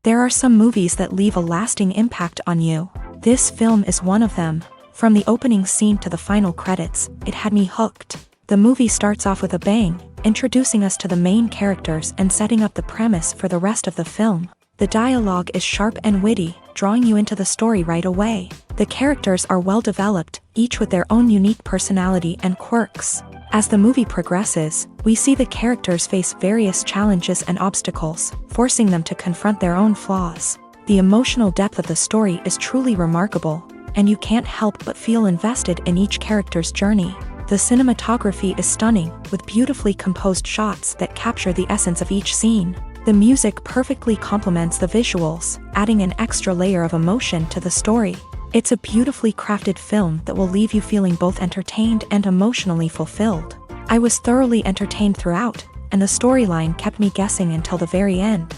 There are some movies that leave a lasting impact on you. This film is one of them. From the opening scene to the final credits, it had me hooked. The movie starts off with a bang, introducing us to the main characters and setting up the premise for the rest of the film. The dialogue is sharp and witty, drawing you into the story right away. The characters are well developed, each with their own unique personality and quirks. As the movie progresses, we see the characters face various challenges and obstacles, forcing them to confront their own flaws. The emotional depth of the story is truly remarkable, and you can't help but feel invested in each character's journey. The cinematography is stunning, with beautifully composed shots that capture the essence of each scene. The music perfectly complements the visuals, adding an extra layer of emotion to the story. It's a beautifully crafted film that will leave you feeling both entertained and emotionally fulfilled. I was thoroughly entertained throughout, and the storyline kept me guessing until the very end.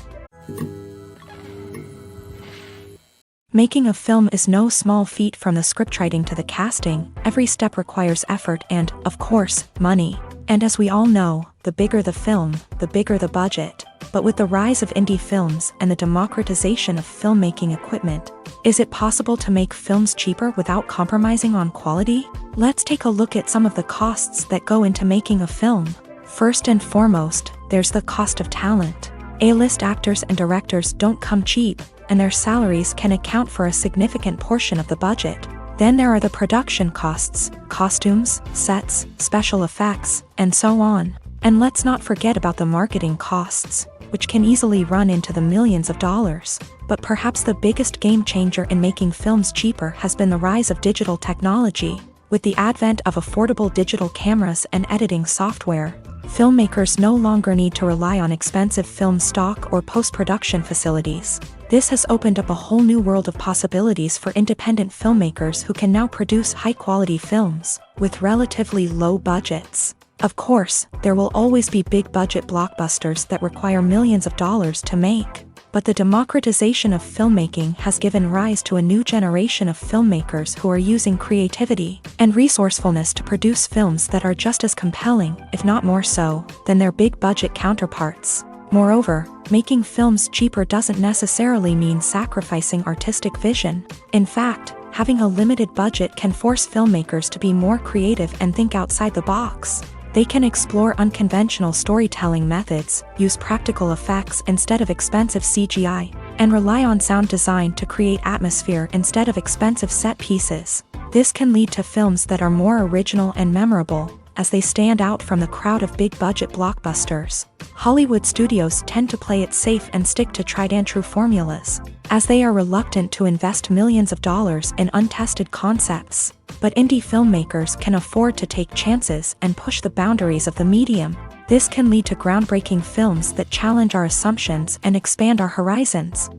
Making a film is no small feat. From the scriptwriting to the casting, every step requires effort and, of course, money. And as we all know, the bigger the film, the bigger the budget. But with the rise of indie films and the democratization of filmmaking equipment, is it possible to make films cheaper without compromising on quality? Let's take a look at some of the costs that go into making a film. First and foremost, there's the cost of talent. A-list actors and directors don't come cheap, and their salaries can account for a significant portion of the budget. Then there are the production costs, costumes, sets, special effects, and so on. And let's not forget about the marketing costs, which can easily run into the millions of dollars. But perhaps the biggest game changer in making films cheaper has been the rise of digital technology. With the advent of affordable digital cameras and editing software, filmmakers no longer need to rely on expensive film stock or post-production facilities. This has opened up a whole new world of possibilities for independent filmmakers who can now produce high-quality films with relatively low budgets. Of course, there will always be big-budget blockbusters that require millions of dollars to make. But the democratization of filmmaking has given rise to a new generation of filmmakers who are using creativity and resourcefulness to produce films that are just as compelling, if not more so, than their big-budget counterparts. Moreover, making films cheaper doesn't necessarily mean sacrificing artistic vision. In fact, having a limited budget can force filmmakers to be more creative and think outside the box. They can explore unconventional storytelling methods, use practical effects instead of expensive CGI, and rely on sound design to create atmosphere instead of expensive set pieces. This can lead to films that are more original and memorable, as they stand out from the crowd of big-budget blockbusters. Hollywood studios tend to play it safe and stick to tried-and-true formulas, as they are reluctant to invest millions of dollars in untested concepts. But indie filmmakers can afford to take chances and push the boundaries of the medium. This can lead to groundbreaking films that challenge our assumptions and expand our horizons.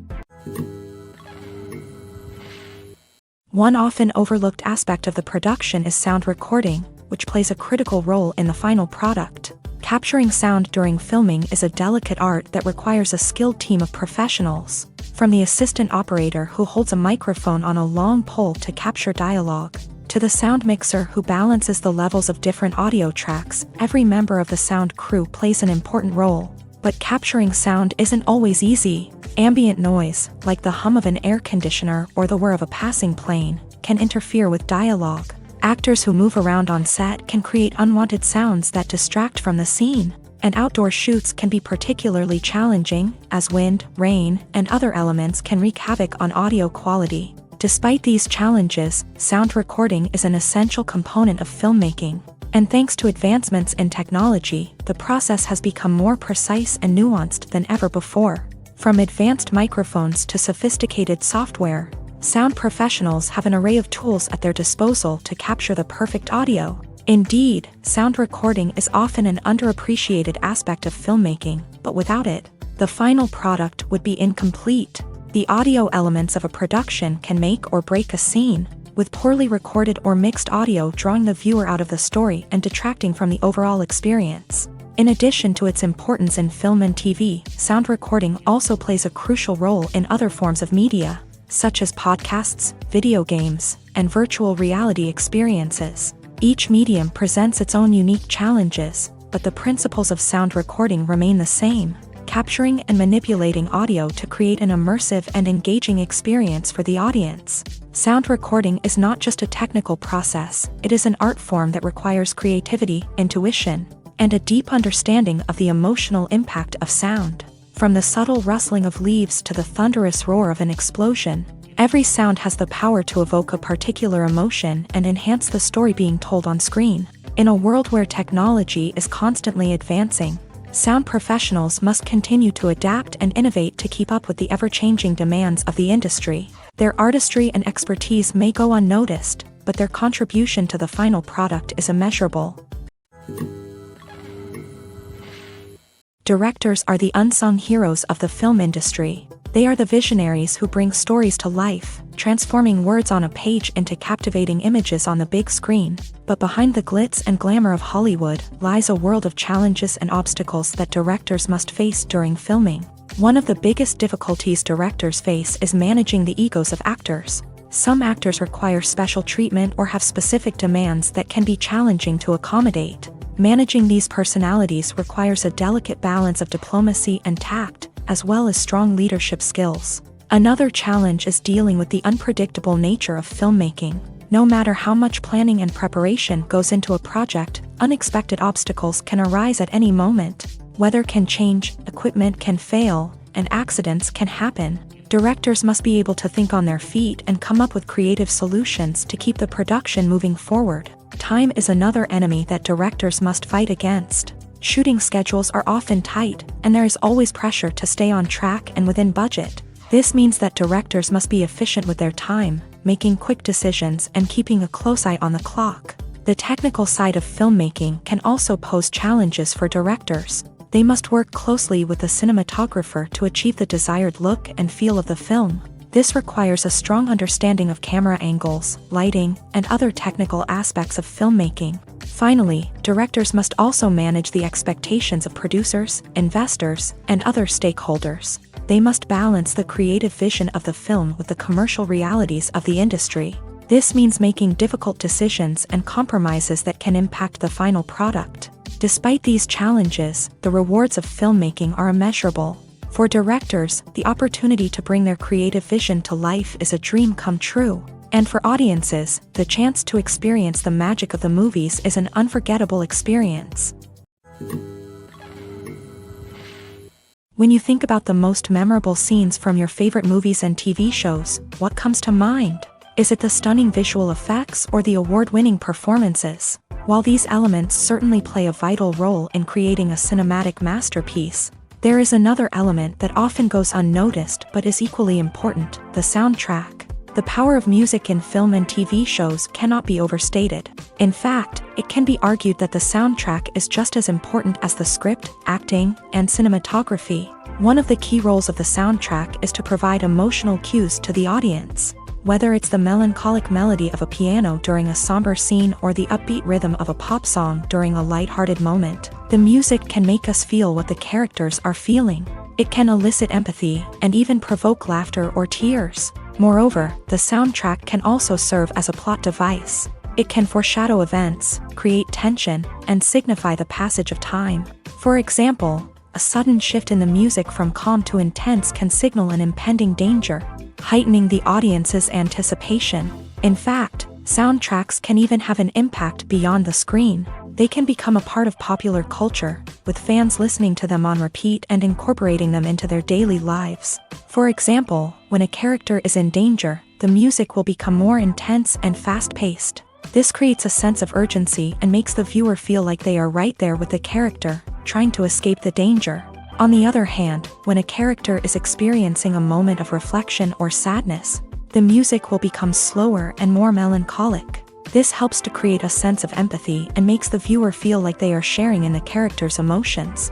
One often overlooked aspect of the production is sound recording, which plays a critical role in the final product. Capturing sound during filming is a delicate art that requires a skilled team of professionals. From the assistant operator who holds a microphone on a long pole to capture dialogue, to the sound mixer who balances the levels of different audio tracks, every member of the sound crew plays an important role. But capturing sound isn't always easy. Ambient noise, like the hum of an air conditioner or the whir of a passing plane, can interfere with dialogue. Actors who move around on set can create unwanted sounds that distract from the scene. And outdoor shoots can be particularly challenging, as wind, rain, and other elements can wreak havoc on audio quality. Despite these challenges, sound recording is an essential component of filmmaking. And thanks to advancements in technology, the process has become more precise and nuanced than ever before. From advanced microphones to sophisticated software, sound professionals have an array of tools at their disposal to capture the perfect audio. Indeed, sound recording is often an underappreciated aspect of filmmaking, but without it, the final product would be incomplete. The audio elements of a production can make or break a scene, with poorly recorded or mixed audio drawing the viewer out of the story and detracting from the overall experience. In addition to its importance in film and TV, sound recording also plays a crucial role in other forms of media, such as podcasts, video games, and virtual reality experiences. Each medium presents its own unique challenges, but the principles of sound recording remain the same. capturing and manipulating audio to create an immersive and engaging experience for the audience. Sound recording is not just a technical process, it is an art form that requires creativity, intuition, and a deep understanding of the emotional impact of sound. From the subtle rustling of leaves to the thunderous roar of an explosion, every sound has the power to evoke a particular emotion and enhance the story being told on screen. In a world where technology is constantly advancing, sound professionals must continue to adapt and innovate to keep up with the ever-changing demands of the industry. Their artistry and expertise may go unnoticed, but their contribution to the final product is immeasurable. Directors are the unsung heroes of the film industry. They are the visionaries who bring stories to life, transforming words on a page into captivating images on the big screen. But behind the glitz and glamour of Hollywood lies a world of challenges and obstacles that directors must face during filming. One of the biggest difficulties directors face is managing the egos of actors. Some actors require special treatment or have specific demands that can be challenging to accommodate. Managing these personalities requires a delicate balance of diplomacy and tact, as well as strong leadership skills. Another challenge is dealing with the unpredictable nature of filmmaking. No matter how much planning and preparation goes into a project, unexpected obstacles can arise at any moment. Weather can change, equipment can fail, and accidents can happen. Directors must be able to think on their feet and come up with creative solutions to keep the production moving forward. Time is another enemy that directors must fight against. Shooting schedules are often tight, and there is always pressure to stay on track and within budget. This means that directors must be efficient with their time, making quick decisions and keeping a close eye on the clock. The technical side of filmmaking can also pose challenges for directors. They must work closely with the cinematographer to achieve the desired look and feel of the film. This requires a strong understanding of camera angles, lighting, and other technical aspects of filmmaking. Finally, directors must also manage the expectations of producers, investors, and other stakeholders. They must balance the creative vision of the film with the commercial realities of the industry. This means making difficult decisions and compromises that can impact the final product. Despite these challenges, the rewards of filmmaking are immeasurable. For directors, the opportunity to bring their creative vision to life is a dream come true. And for audiences, the chance to experience the magic of the movies is an unforgettable experience. When you think about the most memorable scenes from your favorite movies and TV shows, what comes to mind? Is it the stunning visual effects or the award-winning performances? While these elements certainly play a vital role in creating a cinematic masterpiece, there is another element that often goes unnoticed but is equally important: the soundtrack. The power of music in film and TV shows cannot be overstated. In fact, it can be argued that the soundtrack is just as important as the script, acting, and cinematography. One of the key roles of the soundtrack is to provide emotional cues to the audience. Whether it's the melancholic melody of a piano during a somber scene or the upbeat rhythm of a pop song during a lighthearted moment, the music can make us feel what the characters are feeling. It can elicit empathy and even provoke laughter or tears. Moreover, the soundtrack can also serve as a plot device. It can foreshadow events, create tension, and signify the passage of time. For example, a sudden shift in the music from calm to intense can signal an impending danger, heightening the audience's anticipation. In fact, soundtracks can even have an impact beyond the screen. They can become a part of popular culture, with fans listening to them on repeat and incorporating them into their daily lives. For example, when a character is in danger, the music will become more intense and fast-paced. This creates a sense of urgency and makes the viewer feel like they are right there with the character, trying to escape the danger. On the other hand, when a character is experiencing a moment of reflection or sadness, the music will become slower and more melancholic. This helps to create a sense of empathy and makes the viewer feel like they are sharing in the character's emotions.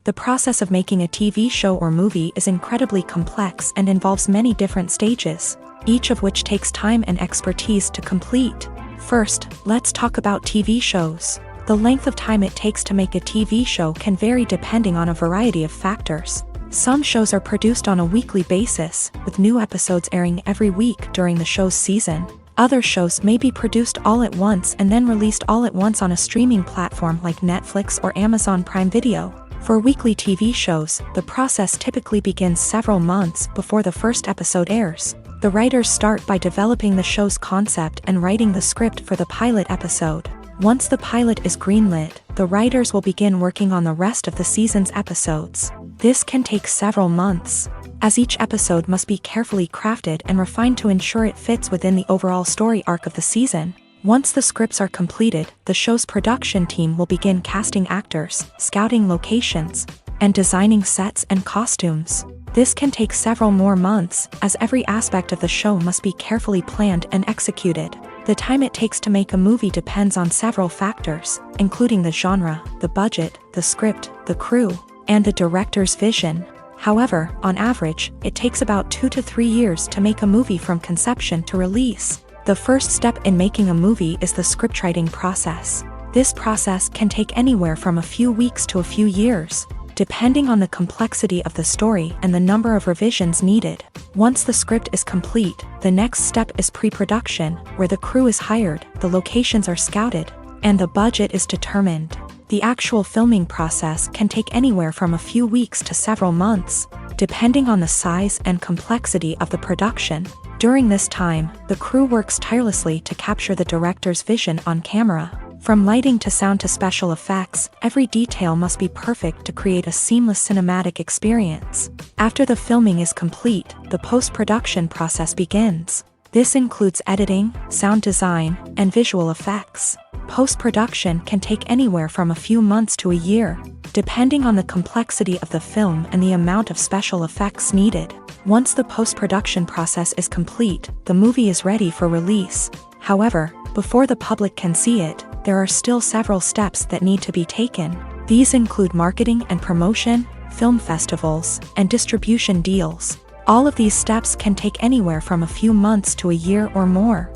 The process of making a TV show or movie is incredibly complex and involves many different stages, each of which takes time and expertise to complete. First, let's talk about TV shows. The length of time it takes to make a TV show can vary depending on a variety of factors. Some shows are produced on a weekly basis, with new episodes airing every week during the show's season. Other shows may be produced all at once and then released all at once on a streaming platform like Netflix or Amazon Prime Video. For weekly TV shows, the process typically begins several months before the first episode airs. The writers start by developing the show's concept and writing the script for the pilot episode. Once the pilot is greenlit, the writers will begin working on the rest of the season's episodes. This can take several months, as each episode must be carefully crafted and refined to ensure it fits within the overall story arc of the season. Once the scripts are completed, the show's production team will begin casting actors, scouting locations, and designing sets and costumes. This can take several more months, as every aspect of the show must be carefully planned and executed. The time it takes to make a movie depends on several factors, including the genre, the budget, the script, the crew, and the director's vision. However, on average, it takes about 2 to 3 years to make a movie from conception to release. The first step in making a movie is the scriptwriting process. This process can take anywhere from a few weeks to a few years, depending on the complexity of the story and the number of revisions needed. Once the script is complete, the next step is pre-production, where the crew is hired, the locations are scouted, and the budget is determined. The actual filming process can take anywhere from a few weeks to several months, depending on the size and complexity of the production. During this time, the crew works tirelessly to capture the director's vision on camera. From lighting to sound to special effects, every detail must be perfect to create a seamless cinematic experience. After the filming is complete, the post-production process begins. This includes editing, sound design, and visual effects. Post-production can take anywhere from a few months to a year, depending on the complexity of the film and the amount of special effects needed. Once the post-production process is complete, the movie is ready for release. However, before the public can see it, there are still several steps that need to be taken. These include marketing and promotion, film festivals, and distribution deals. All of these steps can take anywhere from a few months to a year or more.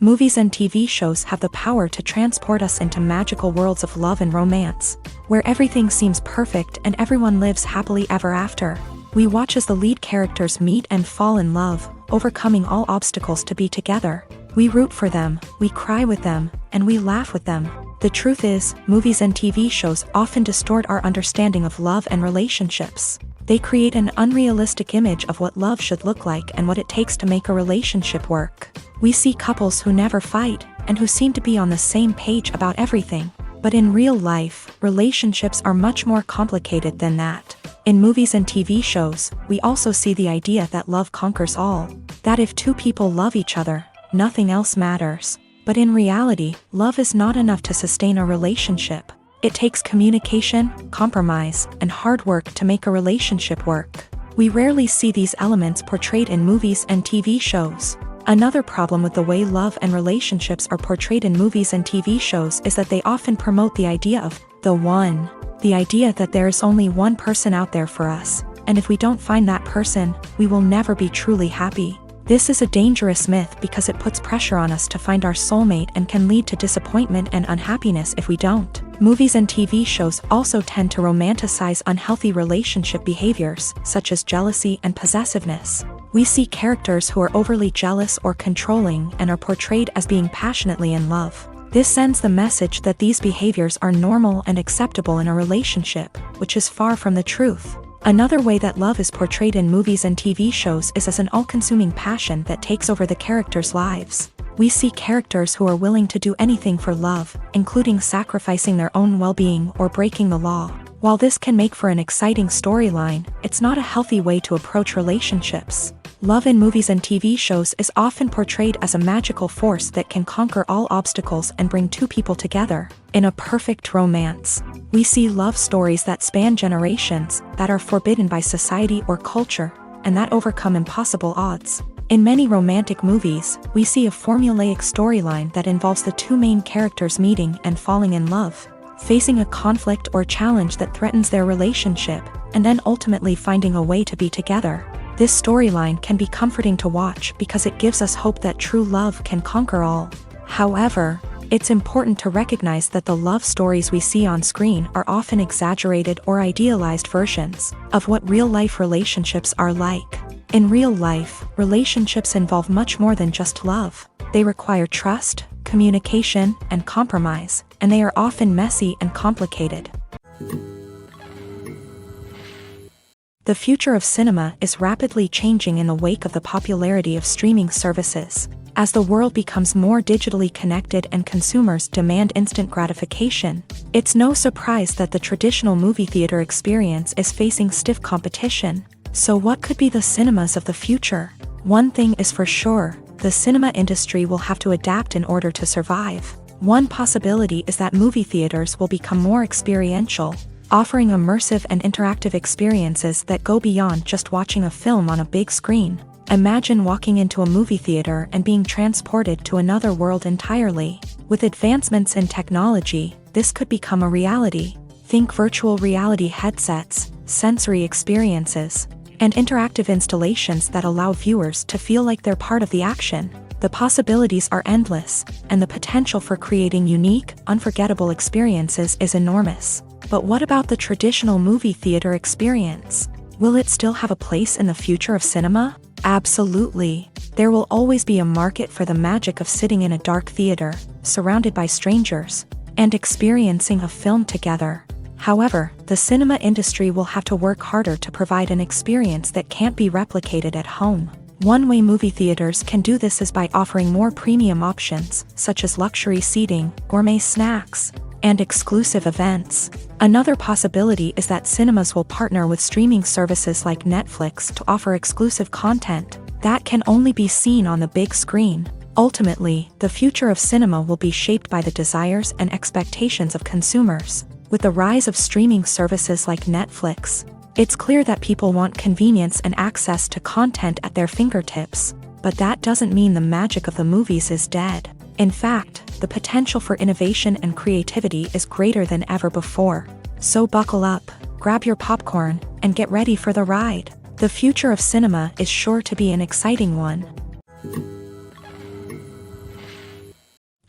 Movies and TV shows have the power to transport us into magical worlds of love and romance, where everything seems perfect and everyone lives happily ever after. We watch as the lead characters meet and fall in love, overcoming all obstacles to be together. We root for them, we cry with them, and we laugh with them. The truth is, movies and TV shows often distort our understanding of love and relationships. They create an unrealistic image of what love should look like and what it takes to make a relationship work. We see couples who never fight, and who seem to be on the same page about everything. But in real life, relationships are much more complicated than that. In movies and TV shows, we also see the idea that love conquers all. That if two people love each other, nothing else matters. But in reality, love is not enough to sustain a relationship. It takes communication, compromise, and hard work to make a relationship work. We rarely see these elements portrayed in movies and TV shows. Another problem with the way love and relationships are portrayed in movies and TV shows is that they often promote the idea of the one. The idea that there is only one person out there for us, and if we don't find that person, we will never be truly happy. This is a dangerous myth because it puts pressure on us to find our soulmate and can lead to disappointment and unhappiness if we don't. Movies and TV shows also tend to romanticize unhealthy relationship behaviors, such as jealousy and possessiveness. We see characters who are overly jealous or controlling and are portrayed as being passionately in love. This sends the message that these behaviors are normal and acceptable in a relationship, which is far from the truth. Another way that love is portrayed in movies and TV shows is as an all-consuming passion that takes over the characters' lives. We see characters who are willing to do anything for love, including sacrificing their own well-being or breaking the law. While this can make for an exciting storyline, it's not a healthy way to approach relationships. Love in movies and TV shows is often portrayed as a magical force that can conquer all obstacles and bring two people together in a perfect romance. We see love stories that span generations, that are forbidden by society or culture, and that overcome impossible odds. In many romantic movies, we see a formulaic storyline that involves the two main characters meeting and falling in love, facing a conflict or challenge that threatens their relationship, and then ultimately finding a way to be together. This storyline can be comforting to watch because it gives us hope that true love can conquer all. However, it's important to recognize that the love stories we see on screen are often exaggerated or idealized versions of what real-life relationships are like. In real life, relationships involve much more than just love. They require trust, communication, and compromise, and they are often messy and complicated. The future of cinema is rapidly changing in the wake of the popularity of streaming services. As the world becomes more digitally connected and consumers demand instant gratification, it's no surprise that the traditional movie theater experience is facing stiff competition. So what could be the cinemas of the future? One thing is for sure, the cinema industry will have to adapt in order to survive. One possibility is that movie theaters will become more experiential, offering immersive and interactive experiences that go beyond just watching a film on a big screen. Imagine walking into a movie theater and being transported to another world entirely. With advancements in technology, this could become a reality. Think virtual reality headsets, sensory experiences, and interactive installations that allow viewers to feel like they're part of the action. The possibilities are endless, and the potential for creating unique, unforgettable experiences is enormous. But what about the traditional movie theater experience? Will it still have a place in the future of cinema? Absolutely. There will always be a market for the magic of sitting in a dark theater, surrounded by strangers, and experiencing a film together. However, the cinema industry will have to work harder to provide an experience that can't be replicated at home. One way movie theaters can do this is by offering more premium options, such as luxury seating, gourmet snacks, and exclusive events. Another possibility is that cinemas will partner with streaming services like Netflix to offer exclusive content that can only be seen on the big screen. Ultimately, the future of cinema will be shaped by the desires and expectations of consumers. With the rise of streaming services like Netflix, it's clear that people want convenience and access to content at their fingertips. But that doesn't mean the magic of the movies is dead. In fact, the potential for innovation and creativity is greater than ever before. So buckle up, grab your popcorn, and get ready for the ride. The future of cinema is sure to be an exciting one.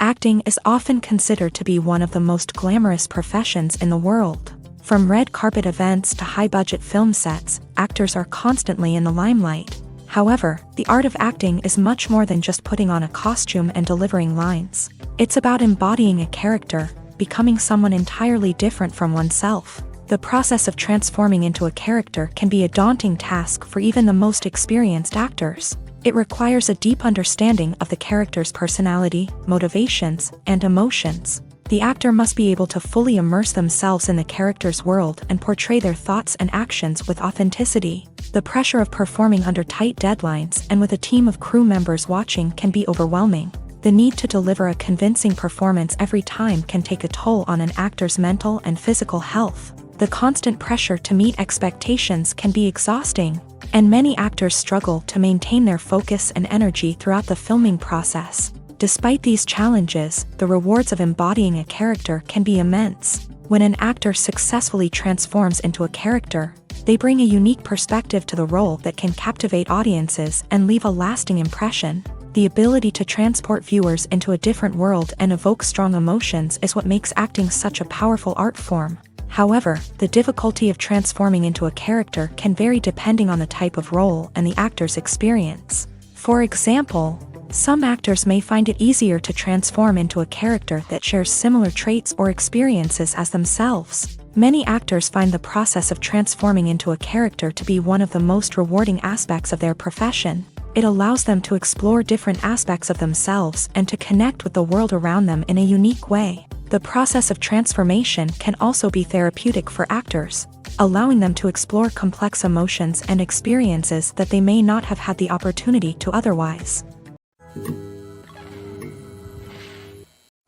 Acting is often considered to be one of the most glamorous professions in the world. From red carpet events to high-budget film sets, actors are constantly in the limelight. However, the art of acting is much more than just putting on a costume and delivering lines. It's about embodying a character, becoming someone entirely different from oneself. The process of transforming into a character can be a daunting task for even the most experienced actors. It requires a deep understanding of the character's personality, motivations, and emotions. The actor must be able to fully immerse themselves in the character's world and portray their thoughts and actions with authenticity. The pressure of performing under tight deadlines and with a team of crew members watching can be overwhelming. The need to deliver a convincing performance every time can take a toll on an actor's mental and physical health. The constant pressure to meet expectations can be exhausting, and many actors struggle to maintain their focus and energy throughout the filming process. Despite these challenges, the rewards of embodying a character can be immense. When an actor successfully transforms into a character, they bring a unique perspective to the role that can captivate audiences and leave a lasting impression. The ability to transport viewers into a different world and evoke strong emotions is what makes acting such a powerful art form. However, the difficulty of transforming into a character can vary depending on the type of role and the actor's experience. For example, some actors may find it easier to transform into a character that shares similar traits or experiences as themselves. Many actors find the process of transforming into a character to be one of the most rewarding aspects of their profession. It allows them to explore different aspects of themselves and to connect with the world around them in a unique way. The process of transformation can also be therapeutic for actors, allowing them to explore complex emotions and experiences that they may not have had the opportunity to otherwise.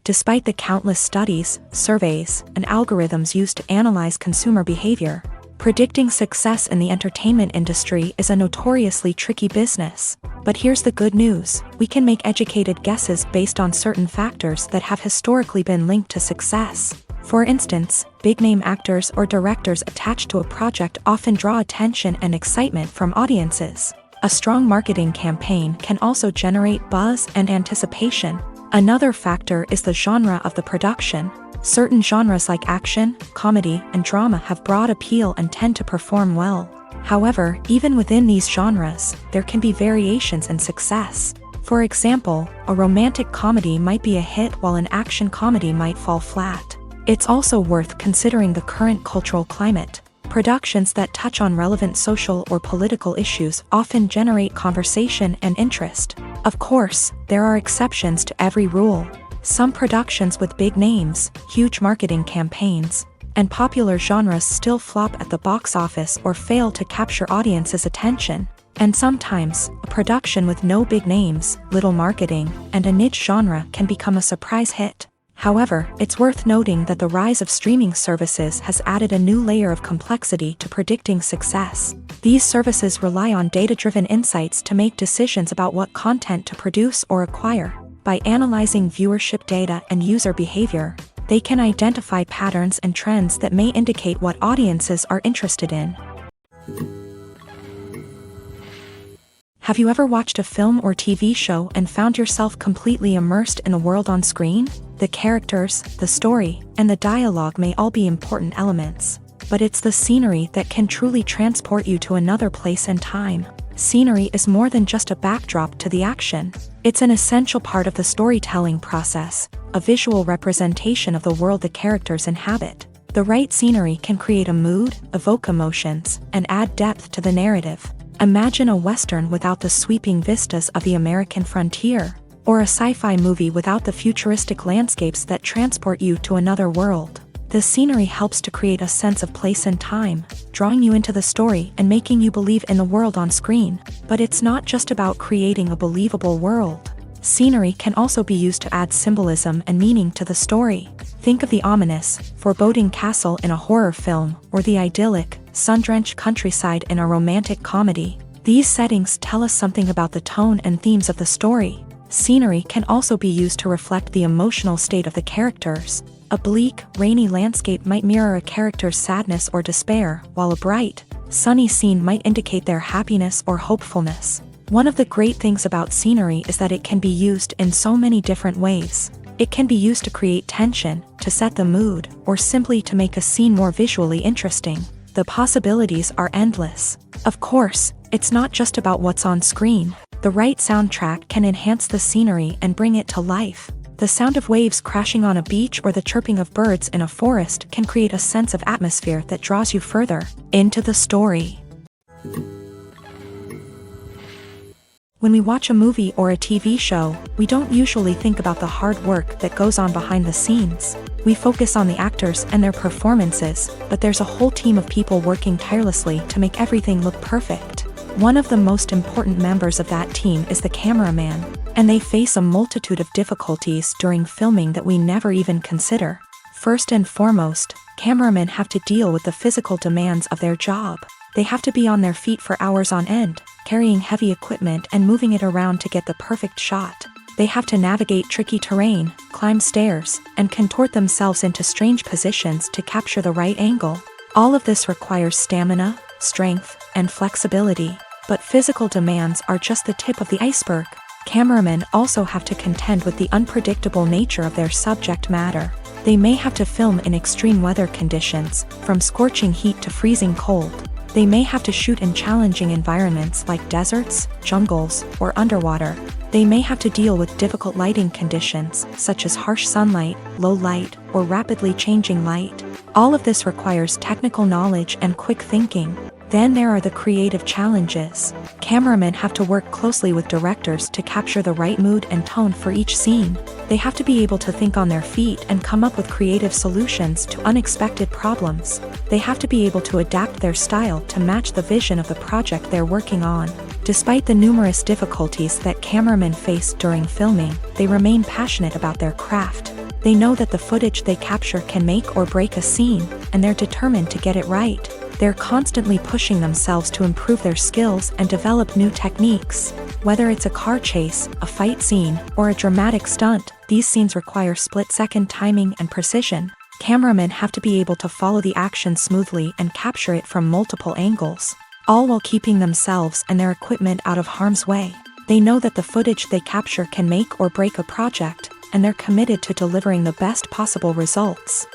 Despite the countless studies, surveys, and algorithms used to analyze consumer behavior, predicting success in the entertainment industry is a notoriously tricky business. But here's the good news: we can make educated guesses based on certain factors that have historically been linked to success. For instance, big-name actors or directors attached to a project often draw attention and excitement from audiences. A strong marketing campaign can also generate buzz and anticipation. Another factor is the genre of the production. Certain genres like action, comedy, and drama have broad appeal and tend to perform well. However, even within these genres, there can be variations in success. For example, a romantic comedy might be a hit while an action comedy might fall flat. It's also worth considering the current cultural climate. Productions that touch on relevant social or political issues often generate conversation and interest. Of course, there are exceptions to every rule. Some productions with big names, huge marketing campaigns, and popular genres still flop at the box office or fail to capture audiences' attention. And sometimes, a production with no big names, little marketing, and a niche genre can become a surprise hit. However, it's worth noting that the rise of streaming services has added a new layer of complexity to predicting success. These services rely on data-driven insights to make decisions about what content to produce or acquire. By analyzing viewership data and user behavior, they can identify patterns and trends that may indicate what audiences are interested in. Have you ever watched a film or TV show and found yourself completely immersed in the world on screen? The characters, the story, and the dialogue may all be important elements, but it's the scenery that can truly transport you to another place and time. Scenery is more than just a backdrop to the action. It's an essential part of the storytelling process, a visual representation of the world the characters inhabit. The right scenery can create a mood, evoke emotions, and add depth to the narrative. Imagine a Western without the sweeping vistas of the American frontier, or a sci-fi movie without the futuristic landscapes that transport you to another world. The scenery helps to create a sense of place and time, drawing you into the story and making you believe in the world on screen. But it's not just about creating a believable world. Scenery can also be used to add symbolism and meaning to the story. Think of the ominous, foreboding castle in a horror film, or the idyllic, sun-drenched countryside in a romantic comedy. These settings tell us something about the tone and themes of the story. Scenery can also be used to reflect the emotional state of the characters. A bleak, rainy landscape might mirror a character's sadness or despair, while a bright, sunny scene might indicate their happiness or hopefulness. One of the great things about scenery is that it can be used in so many different ways. It can be used to create tension, to set the mood, or simply to make a scene more visually interesting. The possibilities are endless. Of course, it's not just about what's on screen. The right soundtrack can enhance the scenery and bring it to life. The sound of waves crashing on a beach or the chirping of birds in a forest can create a sense of atmosphere that draws you further into the story. When we watch a movie or a TV show, we don't usually think about the hard work that goes on behind the scenes. We focus on the actors and their performances, but there's a whole team of people working tirelessly to make everything look perfect. One of the most important members of that team is the cameraman, and they face a multitude of difficulties during filming that we never even consider. First and foremost, cameramen have to deal with the physical demands of their job. They have to be on their feet for hours on end, carrying heavy equipment and moving it around to get the perfect shot. They have to navigate tricky terrain, climb stairs, and contort themselves into strange positions to capture the right angle. All of this requires stamina, strength, and flexibility. But physical demands are just the tip of the iceberg. Cameramen also have to contend with the unpredictable nature of their subject matter. They may have to film in extreme weather conditions, from scorching heat to freezing cold. They may have to shoot in challenging environments like deserts, jungles, or underwater. They may have to deal with difficult lighting conditions, such as harsh sunlight, low light, or rapidly changing light. All of this requires technical knowledge and quick thinking. Then there are the creative challenges. Cameramen have to work closely with directors to capture the right mood and tone for each scene. They have to be able to think on their feet and come up with creative solutions to unexpected problems. They have to be able to adapt their style to match the vision of the project they're working on. Despite the numerous difficulties that cameramen face during filming, they remain passionate about their craft. They know that the footage they capture can make or break a scene, and they're determined to get it right. They're constantly pushing themselves to improve their skills and develop new techniques. Whether it's a car chase, a fight scene, or a dramatic stunt, these scenes require split-second timing and precision. Cameramen have to be able to follow the action smoothly and capture it from multiple angles, all while keeping themselves and their equipment out of harm's way. They know that the footage they capture can make or break a project, and they're committed to delivering the best possible results.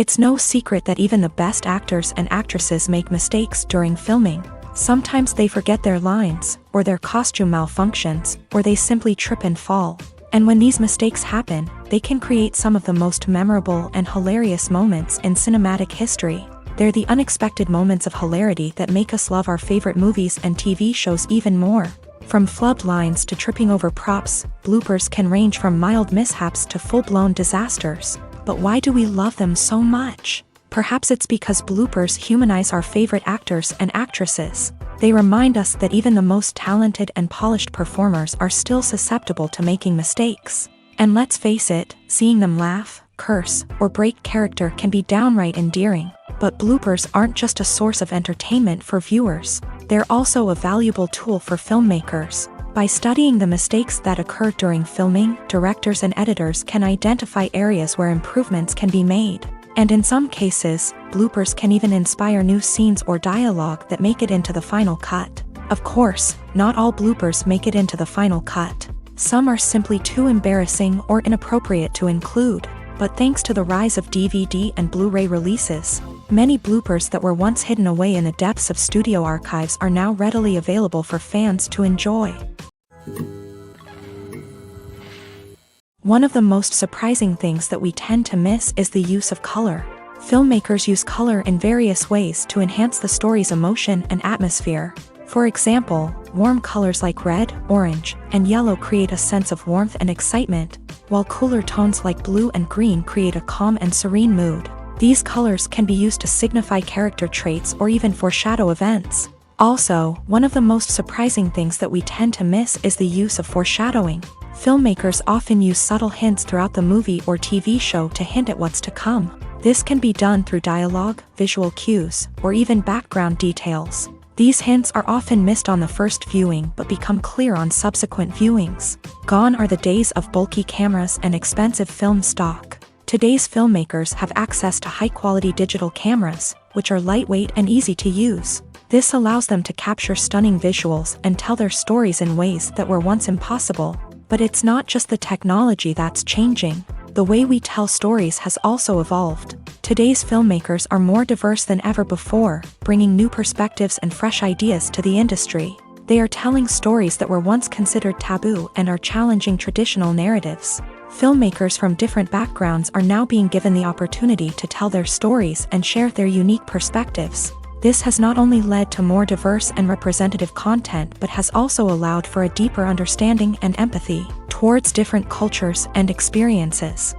It's no secret that even the best actors and actresses make mistakes during filming. Sometimes they forget their lines, or their costume malfunctions, or they simply trip and fall. And when these mistakes happen, they can create some of the most memorable and hilarious moments in cinematic history. They're the unexpected moments of hilarity that make us love our favorite movies and TV shows even more. From flubbed lines to tripping over props, bloopers can range from mild mishaps to full-blown disasters. But why do we love them so much? Perhaps it's because bloopers humanize our favorite actors and actresses. They remind us that even the most talented and polished performers are still susceptible to making mistakes. And let's face it, seeing them laugh, curse, or break character can be downright endearing. But bloopers aren't just a source of entertainment for viewers. They're also a valuable tool for filmmakers. By studying the mistakes that occur during filming, directors and editors can identify areas where improvements can be made. And in some cases, bloopers can even inspire new scenes or dialogue that make it into the final cut. Of course, not all bloopers make it into the final cut. Some are simply too embarrassing or inappropriate to include. But thanks to the rise of DVD and Blu-ray releases, many bloopers that were once hidden away in the depths of studio archives are now readily available for fans to enjoy. One of the most surprising things that we tend to miss is the use of color. Filmmakers use color in various ways to enhance the story's emotion and atmosphere. For example, warm colors like red, orange, and yellow create a sense of warmth and excitement, while cooler tones like blue and green create a calm and serene mood. These colors can be used to signify character traits or even foreshadow events. Also, one of the most surprising things that we tend to miss is the use of foreshadowing. Filmmakers often use subtle hints throughout the movie or TV show to hint at what's to come. This can be done through dialogue, visual cues, or even background details. These hints are often missed on the first viewing but become clear on subsequent viewings. Gone are the days of bulky cameras and expensive film stock. Today's filmmakers have access to high-quality digital cameras, which are lightweight and easy to use. This allows them to capture stunning visuals and tell their stories in ways that were once impossible. But it's not just the technology that's changing. The way we tell stories has also evolved. Today's filmmakers are more diverse than ever before, bringing new perspectives and fresh ideas to the industry. They are telling stories that were once considered taboo and are challenging traditional narratives. Filmmakers from different backgrounds are now being given the opportunity to tell their stories and share their unique perspectives. This has not only led to more diverse and representative content but has also allowed for a deeper understanding and empathy towards different cultures and experiences.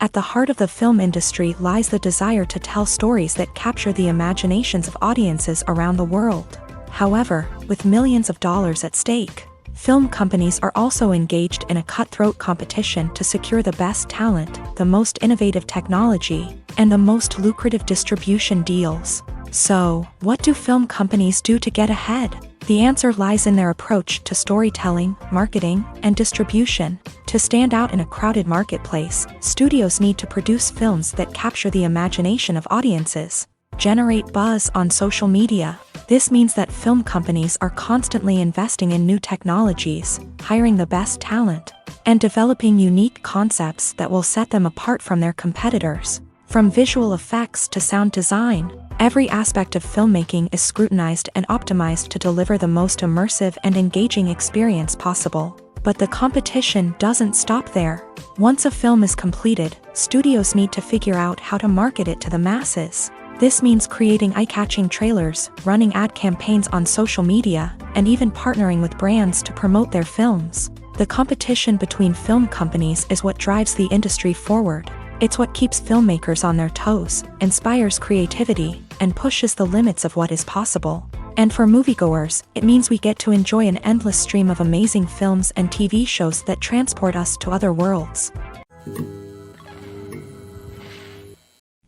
At the heart of the film industry lies the desire to tell stories that capture the imaginations of audiences around the world. However, with millions of dollars at stake, film companies are also engaged in a cutthroat competition to secure the best talent, the most innovative technology, and the most lucrative distribution deals. So, what do film companies do to get ahead? The answer lies in their approach to storytelling, marketing, and distribution. To stand out in a crowded marketplace, studios need to produce films that capture the imagination of audiences, generate buzz on social media. This means that film companies are constantly investing in new technologies, hiring the best talent, and developing unique concepts that will set them apart from their competitors. From visual effects to sound design, every aspect of filmmaking is scrutinized and optimized to deliver the most immersive and engaging experience possible. But the competition doesn't stop there. Once a film is completed, studios need to figure out how to market it to the masses. This means creating eye-catching trailers, running ad campaigns on social media, and even partnering with brands to promote their films. The competition between film companies is what drives the industry forward. It's what keeps filmmakers on their toes, inspires creativity, and pushes the limits of what is possible. And for moviegoers, it means we get to enjoy an endless stream of amazing films and TV shows that transport us to other worlds.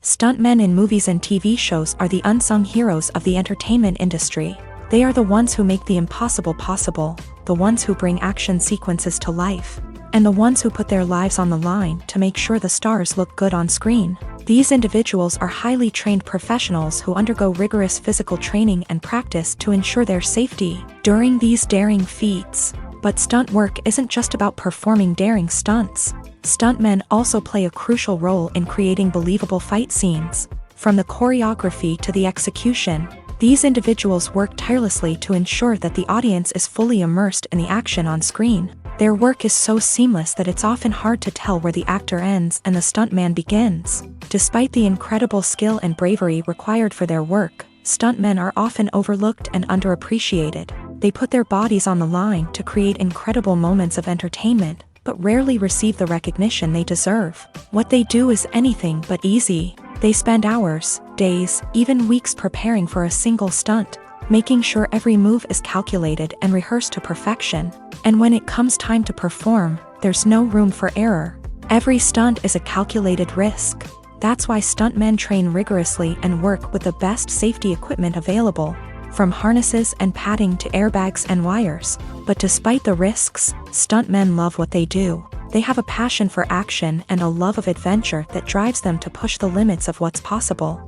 Stuntmen in movies and TV shows are the unsung heroes of the entertainment industry. They are the ones who make the impossible possible, the ones who bring action sequences to life, and the ones who put their lives on the line to make sure the stars look good on screen. These individuals are highly trained professionals who undergo rigorous physical training and practice to ensure their safety during these daring feats. But stunt work isn't just about performing daring stunts. Stuntmen also play a crucial role in creating believable fight scenes. From the choreography to the execution, these individuals work tirelessly to ensure that the audience is fully immersed in the action on screen. Their work is so seamless that it's often hard to tell where the actor ends and the stuntman begins. Despite the incredible skill and bravery required for their work, stuntmen are often overlooked and underappreciated. They put their bodies on the line to create incredible moments of entertainment, but rarely receive the recognition they deserve. What they do is anything but easy. They spend hours, days, even weeks preparing for a single stunt, making sure every move is calculated and rehearsed to perfection. And when it comes time to perform, there's no room for error. Every stunt is a calculated risk. That's why stuntmen train rigorously and work with the best safety equipment available, from harnesses and padding to airbags and wires. But despite the risks, stuntmen love what they do. They have a passion for action and a love of adventure that drives them to push the limits of what's possible.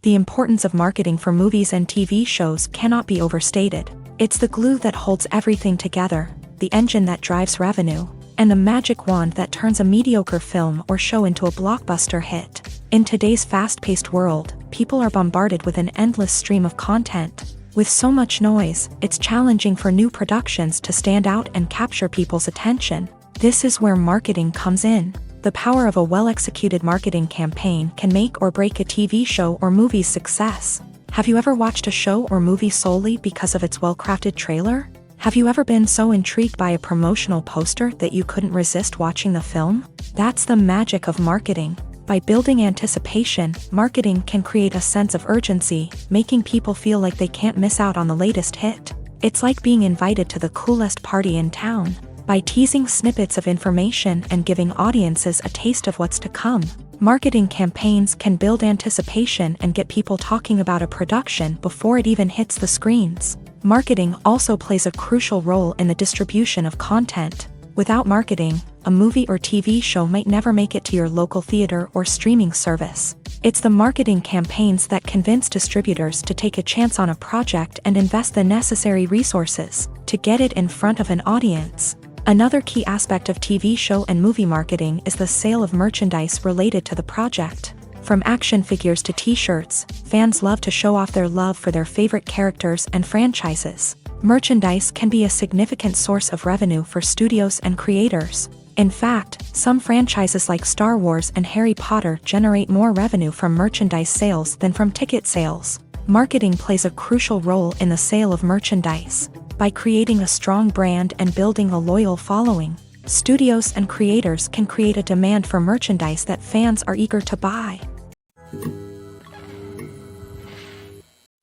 The importance of marketing for movies and TV shows cannot be overstated. It's the glue that holds everything together, the engine that drives revenue, and the magic wand that turns a mediocre film or show into a blockbuster hit. In today's fast-paced world, people are bombarded with an endless stream of content. With so much noise, it's challenging for new productions to stand out and capture people's attention. This is where marketing comes in. The power of a well-executed marketing campaign can make or break a TV show or movie's success. Have you ever watched a show or movie solely because of its well-crafted trailer? Have you ever been so intrigued by a promotional poster that you couldn't resist watching the film? That's the magic of marketing. By building anticipation, marketing can create a sense of urgency, making people feel like they can't miss out on the latest hit. It's like being invited to the coolest party in town. By teasing snippets of information and giving audiences a taste of what's to come, marketing campaigns can build anticipation and get people talking about a production before it even hits the screens. Marketing also plays a crucial role in the distribution of content. Without marketing, a movie or TV show might never make it to your local theater or streaming service. It's the marketing campaigns that convince distributors to take a chance on a project and invest the necessary resources to get it in front of an audience. Another key aspect of TV show and movie marketing is the sale of merchandise related to the project. From action figures to t-shirts, fans love to show off their love for their favorite characters and franchises. Merchandise can be a significant source of revenue for studios and creators. In fact, some franchises like Star Wars and Harry Potter generate more revenue from merchandise sales than from ticket sales. Marketing plays a crucial role in the sale of merchandise. By creating a strong brand and building a loyal following, studios and creators can create a demand for merchandise that fans are eager to buy.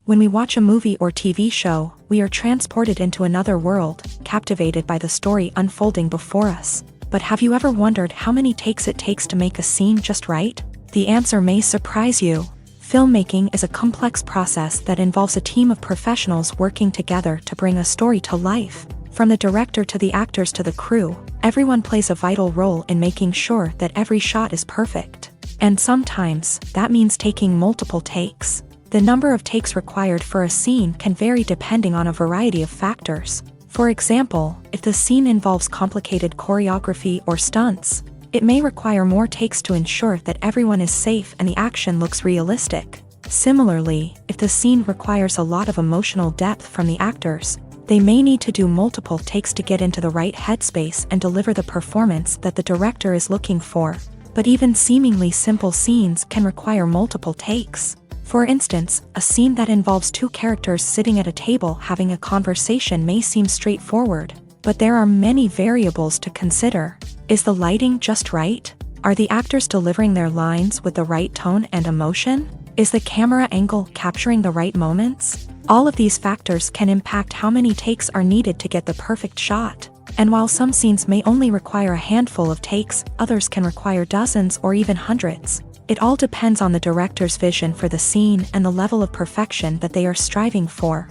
When we watch a movie or TV show, we are transported into another world, captivated by the story unfolding before us. But have you ever wondered how many takes it takes to make a scene just right? The answer may surprise you. Filmmaking is a complex process that involves a team of professionals working together to bring a story to life. From the director to the actors to the crew, everyone plays a vital role in making sure that every shot is perfect. And sometimes, that means taking multiple takes. The number of takes required for a scene can vary depending on a variety of factors. For example, if the scene involves complicated choreography or stunts, it may require more takes to ensure that everyone is safe and the action looks realistic. Similarly, if the scene requires a lot of emotional depth from the actors, they may need to do multiple takes to get into the right headspace and deliver the performance that the director is looking for. But even seemingly simple scenes can require multiple takes. For instance, a scene that involves two characters sitting at a table having a conversation may seem straightforward, but there are many variables to consider. Is the lighting just right? Are the actors delivering their lines with the right tone and emotion? Is the camera angle capturing the right moments? All of these factors can impact how many takes are needed to get the perfect shot. And while some scenes may only require a handful of takes, others can require dozens or even hundreds. It all depends on the director's vision for the scene and the level of perfection that they are striving for.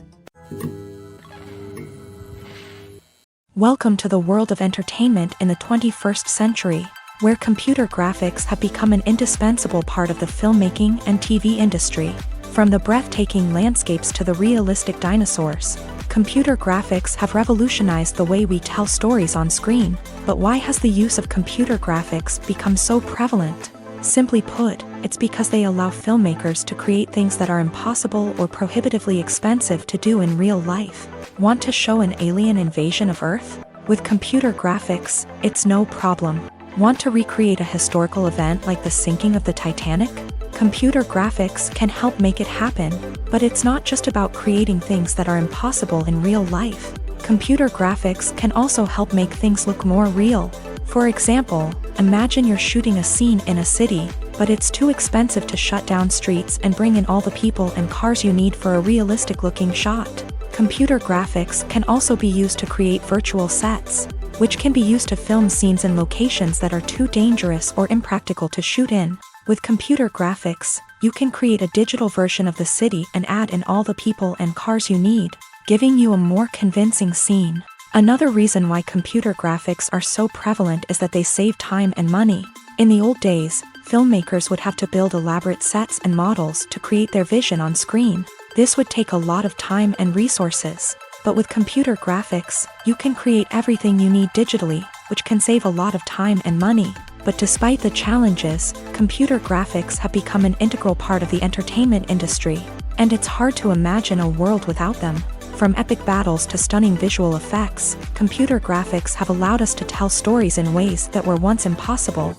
Welcome to the world of entertainment in the 21st century, where computer graphics have become an indispensable part of the filmmaking and TV industry. From the breathtaking landscapes to the realistic dinosaurs, Computer graphics have revolutionized the way we tell stories on screen, but why has the use of computer graphics become so prevalent? Simply put, it's because they allow filmmakers to create things that are impossible or prohibitively expensive to do in real life. Want to show an alien invasion of Earth? With computer graphics, it's no problem. Want to recreate a historical event like the sinking of the Titanic? Computer graphics can help make it happen, but it's not just about creating things that are impossible in real life. Computer graphics can also help make things look more real. For example, imagine you're shooting a scene in a city, but it's too expensive to shut down streets and bring in all the people and cars you need for a realistic-looking shot. Computer graphics can also be used to create virtual sets, which can be used to film scenes in locations that are too dangerous or impractical to shoot in. With computer graphics, you can create a digital version of the city and add in all the people and cars you need, giving you a more convincing scene. Another reason why computer graphics are so prevalent is that they save time and money. In the old days, filmmakers would have to build elaborate sets and models to create their vision on screen. This would take a lot of time and resources. But with computer graphics, you can create everything you need digitally, which can save a lot of time and money. But despite the challenges, computer graphics have become an integral part of the entertainment industry, and it's hard to imagine a world without them. From epic battles to stunning visual effects, computer graphics have allowed us to tell stories in ways that were once impossible.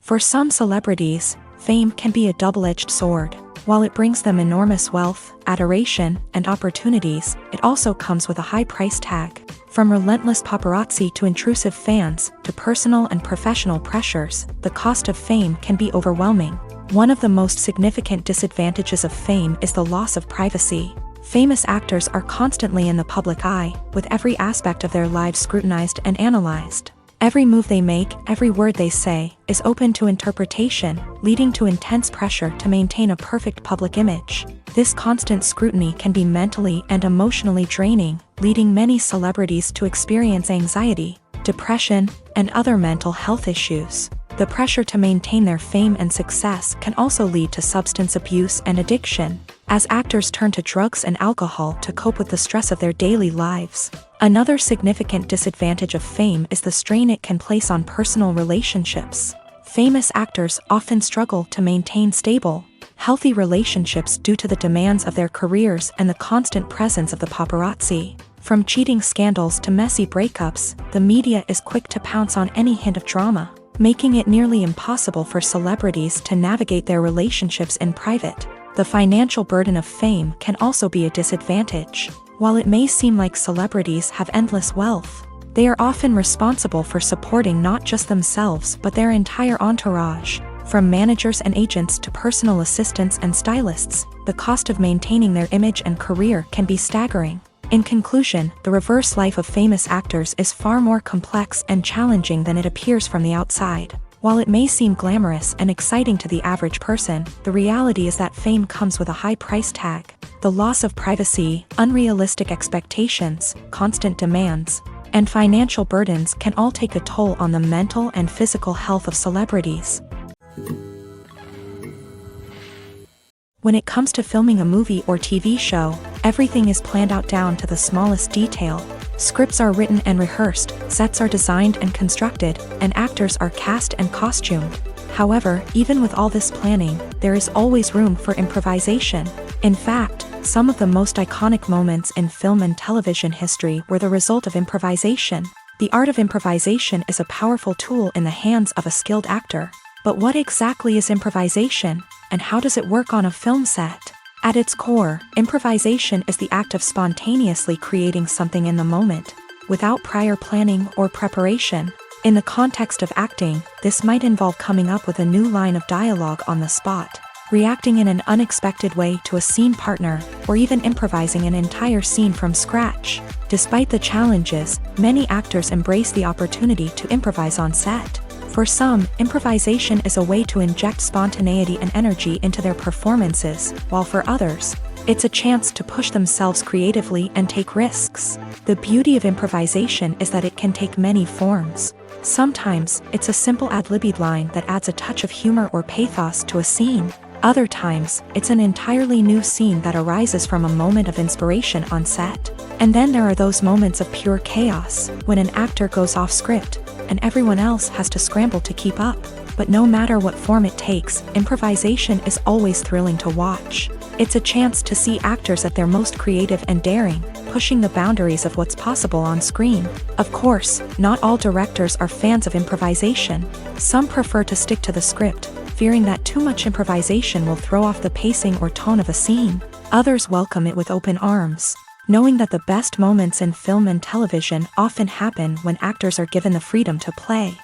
For some celebrities, fame can be a double-edged sword. While it brings them enormous wealth, adoration, and opportunities, it also comes with a high price tag. From relentless paparazzi to intrusive fans, to personal and professional pressures, the cost of fame can be overwhelming. One of the most significant disadvantages of fame is the loss of privacy. Famous actors are constantly in the public eye, with every aspect of their lives scrutinized and analyzed. Every move they make, every word they say, is open to interpretation, leading to intense pressure to maintain a perfect public image. This constant scrutiny can be mentally and emotionally draining, leading many celebrities to experience anxiety, depression, and other mental health issues. The pressure to maintain their fame and success can also lead to substance abuse and addiction, as actors turn to drugs and alcohol to cope with the stress of their daily lives. Another significant disadvantage of fame is the strain it can place on personal relationships. Famous actors often struggle to maintain stable, healthy relationships due to the demands of their careers and the constant presence of the paparazzi. From cheating scandals to messy breakups, the media is quick to pounce on any hint of drama, making it nearly impossible for celebrities to navigate their relationships in private. The financial burden of fame can also be a disadvantage. While it may seem like celebrities have endless wealth, they are often responsible for supporting not just themselves but their entire entourage. From managers and agents to personal assistants and stylists, the cost of maintaining their image and career can be staggering. In conclusion, the reverse life of famous actors is far more complex and challenging than it appears from the outside. While it may seem glamorous and exciting to the average person, the reality is that fame comes with a high price tag. The loss of privacy, unrealistic expectations, constant demands, and financial burdens can all take a toll on the mental and physical health of celebrities. When it comes to filming a movie or TV show, everything is planned out down to the smallest detail. Scripts are written and rehearsed, sets are designed and constructed, and actors are cast and costumed. However, even with all this planning, there is always room for improvisation. In fact, some of the most iconic moments in film and television history were the result of improvisation. The art of improvisation is a powerful tool in the hands of a skilled actor. But what exactly is improvisation, and how does it work on a film set? At its core, improvisation is the act of spontaneously creating something in the moment, without prior planning or preparation. In the context of acting, this might involve coming up with a new line of dialogue on the spot, reacting in an unexpected way to a scene partner, or even improvising an entire scene from scratch. Despite the challenges, many actors embrace the opportunity to improvise on set. For some, improvisation is a way to inject spontaneity and energy into their performances, while for others, it's a chance to push themselves creatively and take risks. The beauty of improvisation is that it can take many forms. Sometimes, it's a simple ad-libbed line that adds a touch of humor or pathos to a scene. Other times, it's an entirely new scene that arises from a moment of inspiration on set. And then there are those moments of pure chaos, when an actor goes off script, and everyone else has to scramble to keep up. But no matter what form it takes, improvisation is always thrilling to watch. It's a chance to see actors at their most creative and daring, pushing the boundaries of what's possible on screen. Of course, not all directors are fans of improvisation. Some prefer to stick to the script, fearing that too much improvisation will throw off the pacing or tone of a scene. Others welcome it with open arms, knowing that the best moments in film and television often happen when actors are given the freedom to play.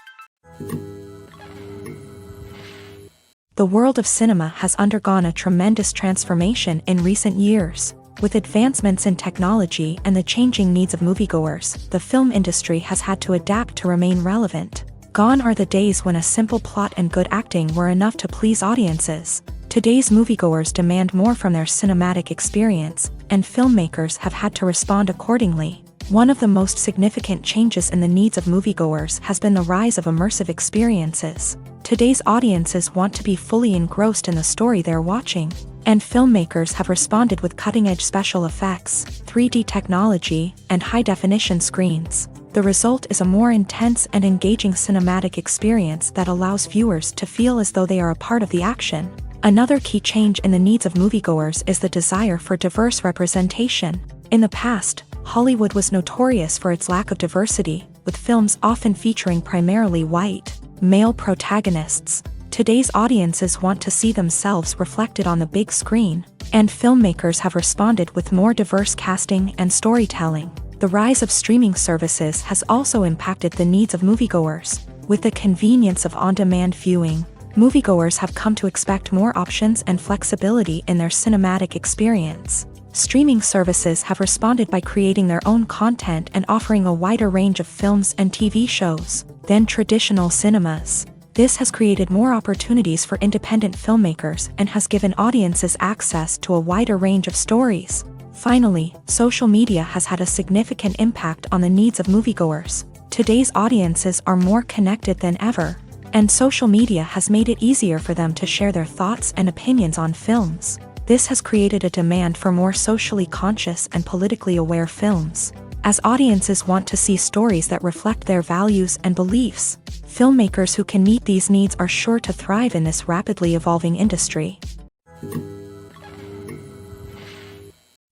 The world of cinema has undergone a tremendous transformation in recent years. With advancements in technology and the changing needs of moviegoers, the film industry has had to adapt to remain relevant. Gone are the days when a simple plot and good acting were enough to please audiences. Today's moviegoers demand more from their cinematic experience, and filmmakers have had to respond accordingly. One of the most significant changes in the needs of moviegoers has been the rise of immersive experiences. Today's audiences want to be fully engrossed in the story they're watching, and filmmakers have responded with cutting-edge special effects, 3D technology, and high-definition screens. The result is a more intense and engaging cinematic experience that allows viewers to feel as though they are a part of the action. Another key change in the needs of moviegoers is the desire for diverse representation. In the past, Hollywood was notorious for its lack of diversity, with films often featuring primarily white, male protagonists. Today's audiences want to see themselves reflected on the big screen, and filmmakers have responded with more diverse casting and storytelling. The rise of streaming services has also impacted the needs of moviegoers. With the convenience of on-demand viewing, moviegoers have come to expect more options and flexibility in their cinematic experience. Streaming services have responded by creating their own content and offering a wider range of films and TV shows than traditional cinemas. This has created more opportunities for independent filmmakers and has given audiences access to a wider range of stories. Finally, social media has had a significant impact on the needs of moviegoers. Today's audiences are more connected than ever, and social media has made it easier for them to share their thoughts and opinions on films. This has created a demand for more socially conscious and politically aware films. As audiences want to see stories that reflect their values and beliefs, filmmakers who can meet these needs are sure to thrive in this rapidly evolving industry.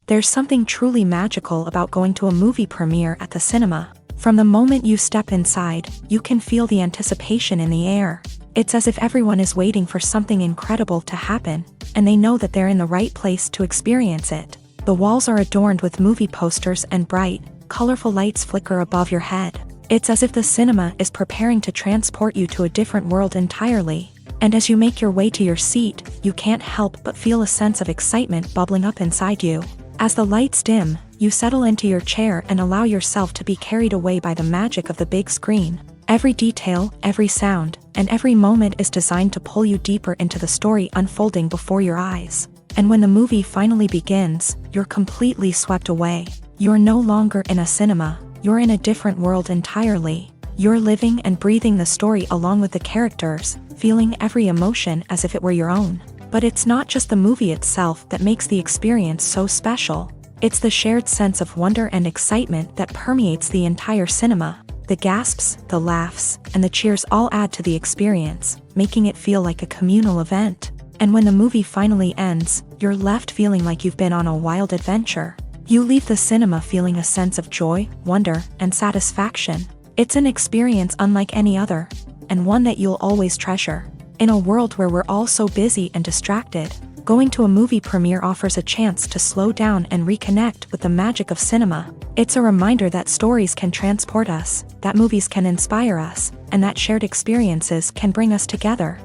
There's something truly magical about going to a movie premiere at the cinema. From the moment you step inside, you can feel the anticipation in the air. It's as if everyone is waiting for something incredible to happen, and they know that they're in the right place to experience it. The walls are adorned with movie posters and bright, colorful lights flicker above your head. It's as if the cinema is preparing to transport you to a different world entirely. And as you make your way to your seat, you can't help but feel a sense of excitement bubbling up inside you. As the lights dim, you settle into your chair and allow yourself to be carried away by the magic of the big screen. Every detail, every sound, and every moment is designed to pull you deeper into the story unfolding before your eyes. And when the movie finally begins, you're completely swept away. You're no longer in a cinema, you're in a different world entirely. You're living and breathing the story along with the characters, feeling every emotion as if it were your own. But it's not just the movie itself that makes the experience so special. It's the shared sense of wonder and excitement that permeates the entire cinema. The gasps, the laughs, and the cheers all add to the experience, making it feel like a communal event. And when the movie finally ends, you're left feeling like you've been on a wild adventure. You leave the cinema feeling a sense of joy, wonder, and satisfaction. It's an experience unlike any other, and one that you'll always treasure. In a world where we're all so busy and distracted, going to a movie premiere offers a chance to slow down and reconnect with the magic of cinema. It's a reminder that stories can transport us, that movies can inspire us, and that shared experiences can bring us together.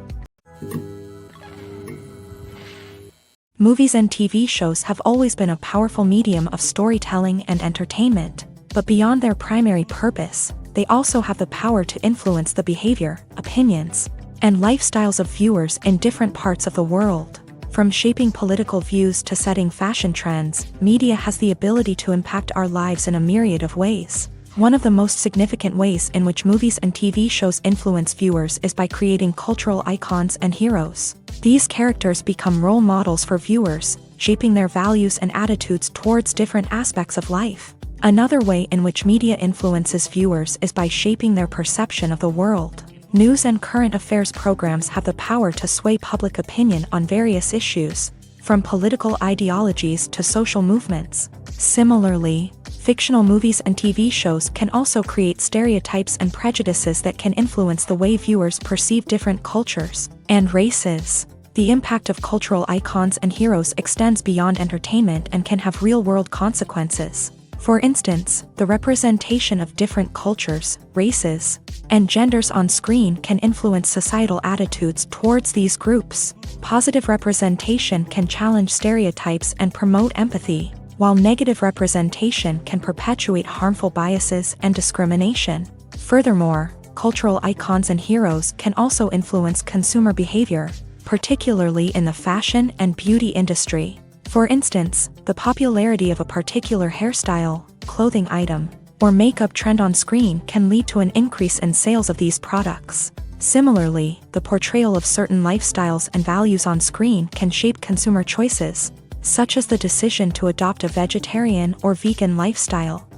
Movies and TV shows have always been a powerful medium of storytelling and entertainment, but beyond their primary purpose, they also have the power to influence the behavior, opinions, and lifestyles of viewers in different parts of the world. From shaping political views to setting fashion trends, media has the ability to impact our lives in a myriad of ways. One of the most significant ways in which movies and TV shows influence viewers is by creating cultural icons and heroes. These characters become role models for viewers, shaping their values and attitudes towards different aspects of life. Another way in which media influences viewers is by shaping their perception of the world. News and current affairs programs have the power to sway public opinion on various issues, from political ideologies to social movements. Similarly, fictional movies and TV shows can also create stereotypes and prejudices that can influence the way viewers perceive different cultures and races. The impact of cultural icons and heroes extends beyond entertainment and can have real-world consequences. For instance, the representation of different cultures, races, and genders on screen can influence societal attitudes towards these groups. Positive representation can challenge stereotypes and promote empathy, while negative representation can perpetuate harmful biases and discrimination. Furthermore, cultural icons and heroes can also influence consumer behavior, particularly in the fashion and beauty industry. For instance, the popularity of a particular hairstyle, clothing item, or makeup trend on screen can lead to an increase in sales of these products. Similarly, the portrayal of certain lifestyles and values on screen can shape consumer choices, such as the decision to adopt a vegetarian or vegan lifestyle.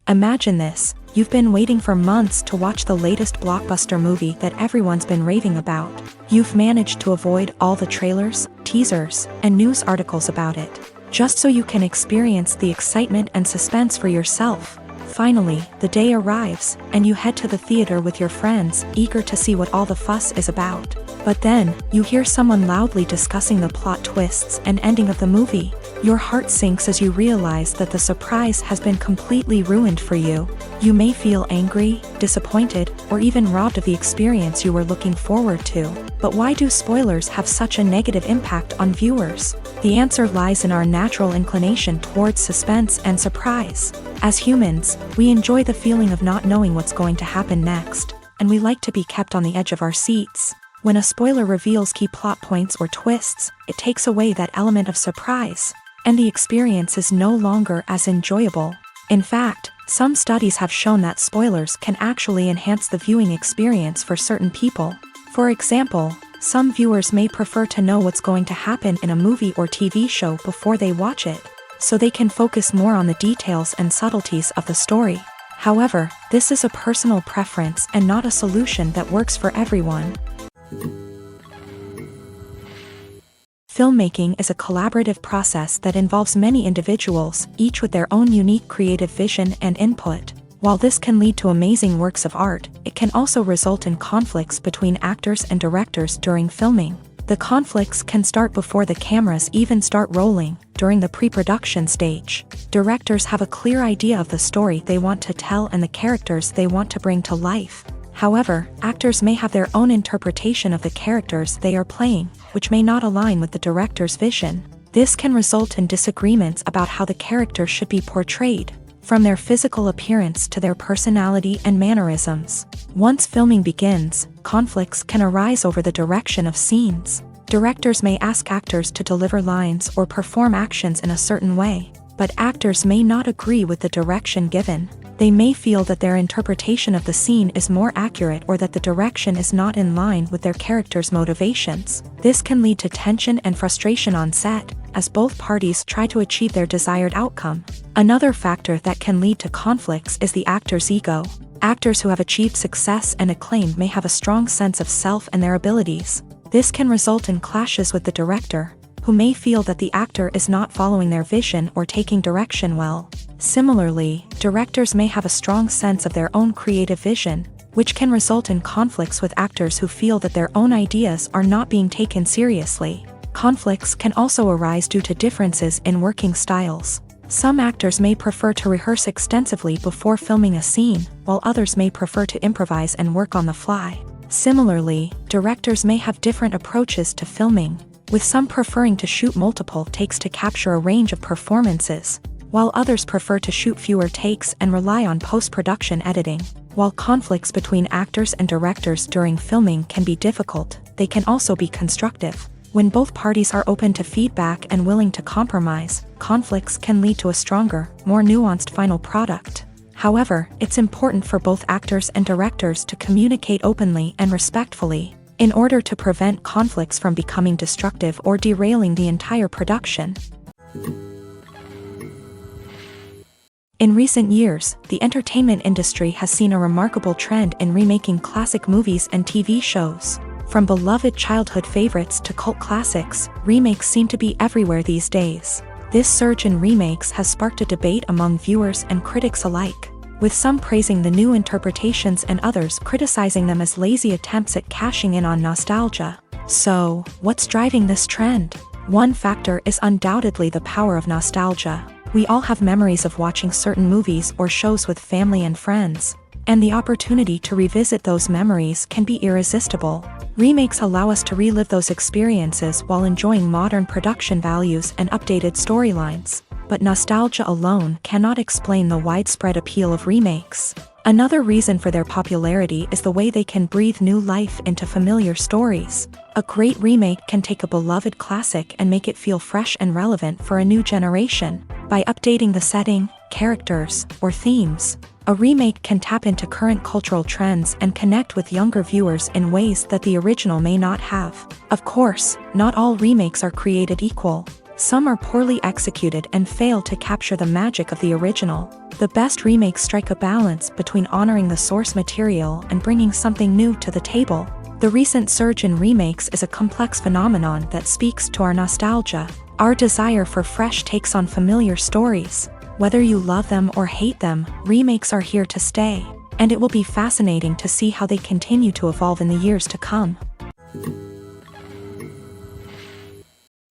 Imagine this: you've been waiting for months to watch the latest blockbuster movie that everyone's been raving about. You've managed to avoid all the trailers, teasers, and news articles about it, just so you can experience the excitement and suspense for yourself. Finally, the day arrives, and you head to the theater with your friends, eager to see what all the fuss is about. But then, you hear someone loudly discussing the plot twists and ending of the movie. Your heart sinks as you realize that the surprise has been completely ruined for you. You may feel angry, disappointed, or even robbed of the experience you were looking forward to. But why do spoilers have such a negative impact on viewers? The answer lies in our natural inclination towards suspense and surprise. As humans, we enjoy the feeling of not knowing what's going to happen next, and we like to be kept on the edge of our seats. When a spoiler reveals key plot points or twists, it takes away that element of surprise, and the experience is no longer as enjoyable. In fact, some studies have shown that spoilers can actually enhance the viewing experience for certain people. For example, some viewers may prefer to know what's going to happen in a movie or TV show before they watch it, so they can focus more on the details and subtleties of the story. However, this is a personal preference and not a solution that works for everyone. Filmmaking is a collaborative process that involves many individuals, each with their own unique creative vision and input. While this can lead to amazing works of art, it can also result in conflicts between actors and directors during filming. The conflicts can start before the cameras even start rolling, during the pre-production stage. Directors have a clear idea of the story they want to tell and the characters they want to bring to life. However, actors may have their own interpretation of the characters they are playing, which may not align with the director's vision. This can result in disagreements about how the character should be portrayed, from their physical appearance to their personality and mannerisms. Once filming begins, conflicts can arise over the direction of scenes. Directors may ask actors to deliver lines or perform actions in a certain way, but actors may not agree with the direction given. They may feel that their interpretation of the scene is more accurate or that the direction is not in line with their character's motivations. This can lead to tension and frustration on set, as both parties try to achieve their desired outcome. Another factor that can lead to conflicts is the actor's ego. Actors who have achieved success and acclaim may have a strong sense of self and their abilities. This can result in clashes with the director, who may feel that the actor is not following their vision or taking direction well. Similarly, directors may have a strong sense of their own creative vision, which can result in conflicts with actors who feel that their own ideas are not being taken seriously. Conflicts can also arise due to differences in working styles. Some actors may prefer to rehearse extensively before filming a scene, while others may prefer to improvise and work on the fly. Similarly, directors may have different approaches to filming, with some preferring to shoot multiple takes to capture a range of performances, while others prefer to shoot fewer takes and rely on post-production editing. While conflicts between actors and directors during filming can be difficult, they can also be constructive. When both parties are open to feedback and willing to compromise, conflicts can lead to a stronger, more nuanced final product. However, it's important for both actors and directors to communicate openly and respectfully, in order to prevent conflicts from becoming destructive or derailing the entire production. In recent years, the entertainment industry has seen a remarkable trend in remaking classic movies and TV shows. From beloved childhood favorites to cult classics, remakes seem to be everywhere these days. This surge in remakes has sparked a debate among viewers and critics alike, with some praising the new interpretations and others criticizing them as lazy attempts at cashing in on nostalgia. So, what's driving this trend? One factor is undoubtedly the power of nostalgia. We all have memories of watching certain movies or shows with family and friends, and the opportunity to revisit those memories can be irresistible. Remakes allow us to relive those experiences while enjoying modern production values and updated storylines. But nostalgia alone cannot explain the widespread appeal of remakes. Another reason for their popularity is the way they can breathe new life into familiar stories. A great remake can take a beloved classic and make it feel fresh and relevant for a new generation. By updating the setting, characters, or themes, a remake can tap into current cultural trends and connect with younger viewers in ways that the original may not have. Of course, not all remakes are created equal. Some are poorly executed and fail to capture the magic of the original. The best remakes strike a balance between honoring the source material and bringing something new to the table. The recent surge in remakes is a complex phenomenon that speaks to our nostalgia, our desire for fresh takes on familiar stories. Whether you love them or hate them, remakes are here to stay, and it will be fascinating to see how they continue to evolve in the years to come.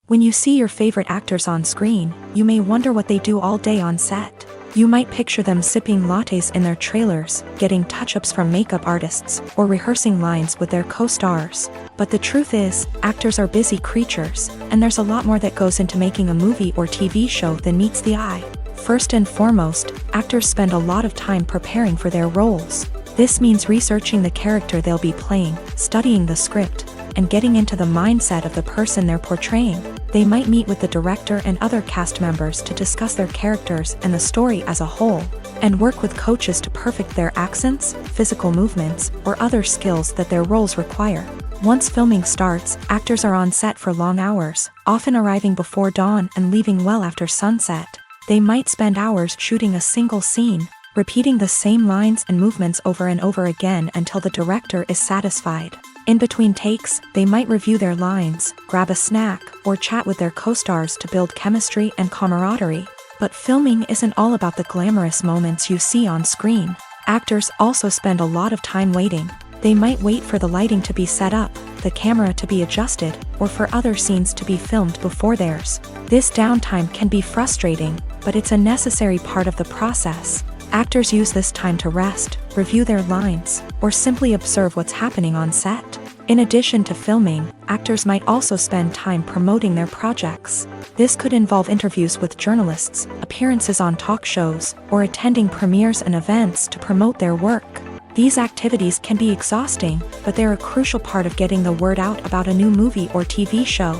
When you see your favorite actors on screen, you may wonder what they do all day on set. You might picture them sipping lattes in their trailers, getting touch-ups from makeup artists, or rehearsing lines with their co-stars. But the truth is, actors are busy creatures, and there's a lot more that goes into making a movie or TV show than meets the eye. First and foremost, actors spend a lot of time preparing for their roles. This means researching the character they'll be playing, studying the script, and getting into the mindset of the person they're portraying. They might meet with the director and other cast members to discuss their characters and the story as a whole, and work with coaches to perfect their accents, physical movements, or other skills that their roles require. Once filming starts, actors are on set for long hours, often arriving before dawn and leaving well after sunset. They might spend hours shooting a single scene, repeating the same lines and movements over and over again until the director is satisfied. In between takes, they might review their lines, grab a snack, or chat with their co-stars to build chemistry and camaraderie. But filming isn't all about the glamorous moments you see on screen. Actors also spend a lot of time waiting. They might wait for the lighting to be set up, the camera to be adjusted, or for other scenes to be filmed before theirs. This downtime can be frustrating, but it's a necessary part of the process. Actors use this time to rest, review their lines, or simply observe what's happening on set. In addition to filming, actors might also spend time promoting their projects. This could involve interviews with journalists, appearances on talk shows, or attending premieres and events to promote their work. These activities can be exhausting, but they're a crucial part of getting the word out about a new movie or TV show.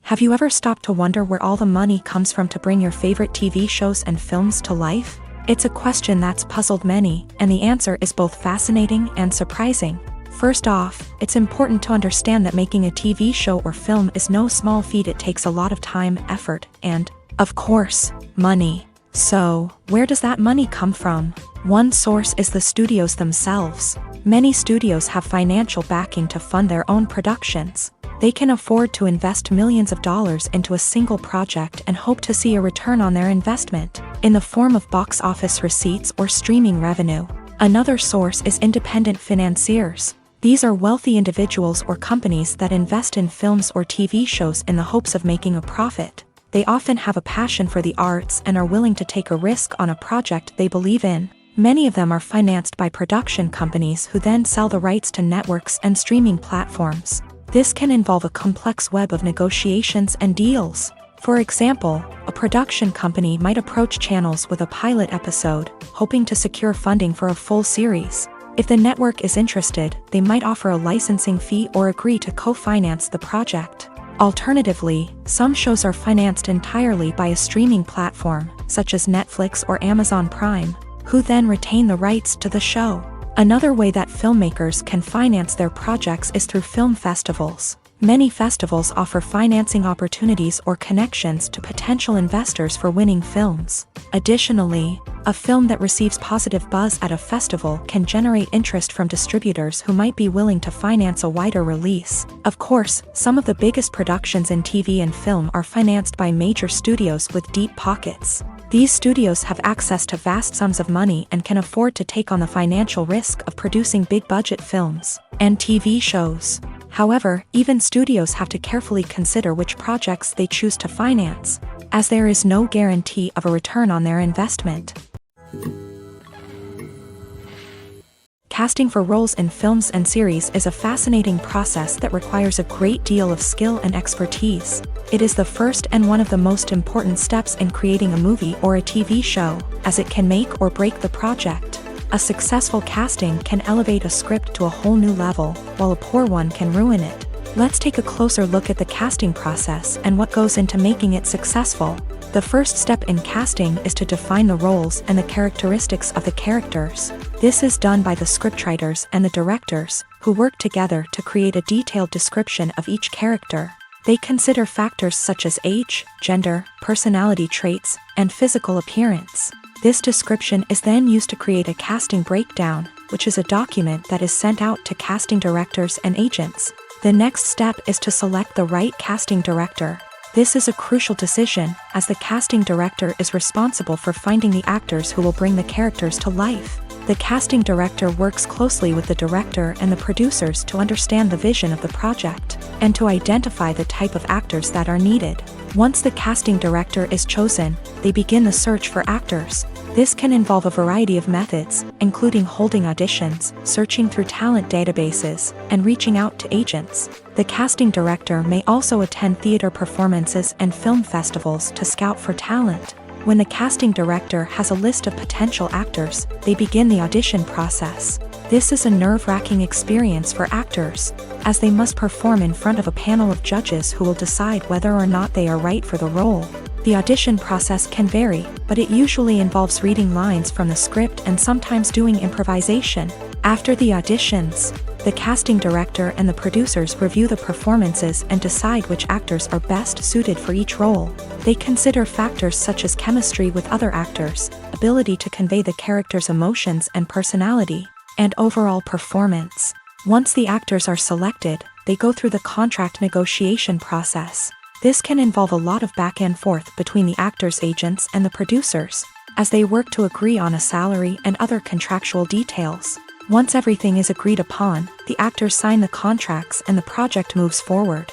Have you ever stopped to wonder where all the money comes from to bring your favorite TV shows and films to life? It's a question that's puzzled many, and the answer is both fascinating and surprising. First off, it's important to understand that making a TV show or film is no small feat. It takes a lot of time, effort, and, of course, money. So, where does that money come from? One source is the studios themselves. Many studios have financial backing to fund their own productions. They can afford to invest millions of dollars into a single project and hope to see a return on their investment, in the form of box office receipts or streaming revenue. Another source is independent financiers. These are wealthy individuals or companies that invest in films or TV shows in the hopes of making a profit. They often have a passion for the arts and are willing to take a risk on a project they believe in. Many of them are financed by production companies who then sell the rights to networks and streaming platforms. This can involve a complex web of negotiations and deals. For example, a production company might approach channels with a pilot episode, hoping to secure funding for a full series. If the network is interested, they might offer a licensing fee or agree to co-finance the project. Alternatively, some shows are financed entirely by a streaming platform, such as Netflix or Amazon Prime, who then retain the rights to the show. Another way that filmmakers can finance their projects is through film festivals. Many festivals offer financing opportunities or connections to potential investors for winning films. Additionally, a film that receives positive buzz at a festival can generate interest from distributors who might be willing to finance a wider release. Of course, some of the biggest productions in TV and film are financed by major studios with deep pockets. These studios have access to vast sums of money and can afford to take on the financial risk of producing big-budget films and TV shows. However, even studios have to carefully consider which projects they choose to finance, as there is no guarantee of a return on their investment. Casting for roles in films and series is a fascinating process that requires a great deal of skill and expertise. It is the first and one of the most important steps in creating a movie or a TV show, as it can make or break the project. A successful casting can elevate a script to a whole new level, while a poor one can ruin it. Let's take a closer look at the casting process and what goes into making it successful. The first step in casting is to define the roles and the characteristics of the characters. This is done by the scriptwriters and the directors, who work together to create a detailed description of each character. They consider factors such as age, gender, personality traits, and physical appearance. This description is then used to create a casting breakdown, which is a document that is sent out to casting directors and agents. The next step is to select the right casting director. This is a crucial decision, as the casting director is responsible for finding the actors who will bring the characters to life. The casting director works closely with the director and the producers to understand the vision of the project, and to identify the type of actors that are needed. Once the casting director is chosen, they begin the search for actors. This can involve a variety of methods, including holding auditions, searching through talent databases, and reaching out to agents. The casting director may also attend theater performances and film festivals to scout for talent. When the casting director has a list of potential actors, they begin the audition process. This is a nerve-wracking experience for actors, as they must perform in front of a panel of judges who will decide whether or not they are right for the role. The audition process can vary, but it usually involves reading lines from the script and sometimes doing improvisation. After the auditions, the casting director and the producers review the performances and decide which actors are best suited for each role. They consider factors such as chemistry with other actors, ability to convey the character's emotions and personality, and overall performance. Once the actors are selected, they go through the contract negotiation process. This can involve a lot of back and forth between the actors' agents and the producers, as they work to agree on a salary and other contractual details. Once everything is agreed upon, the actors sign the contracts and the project moves forward.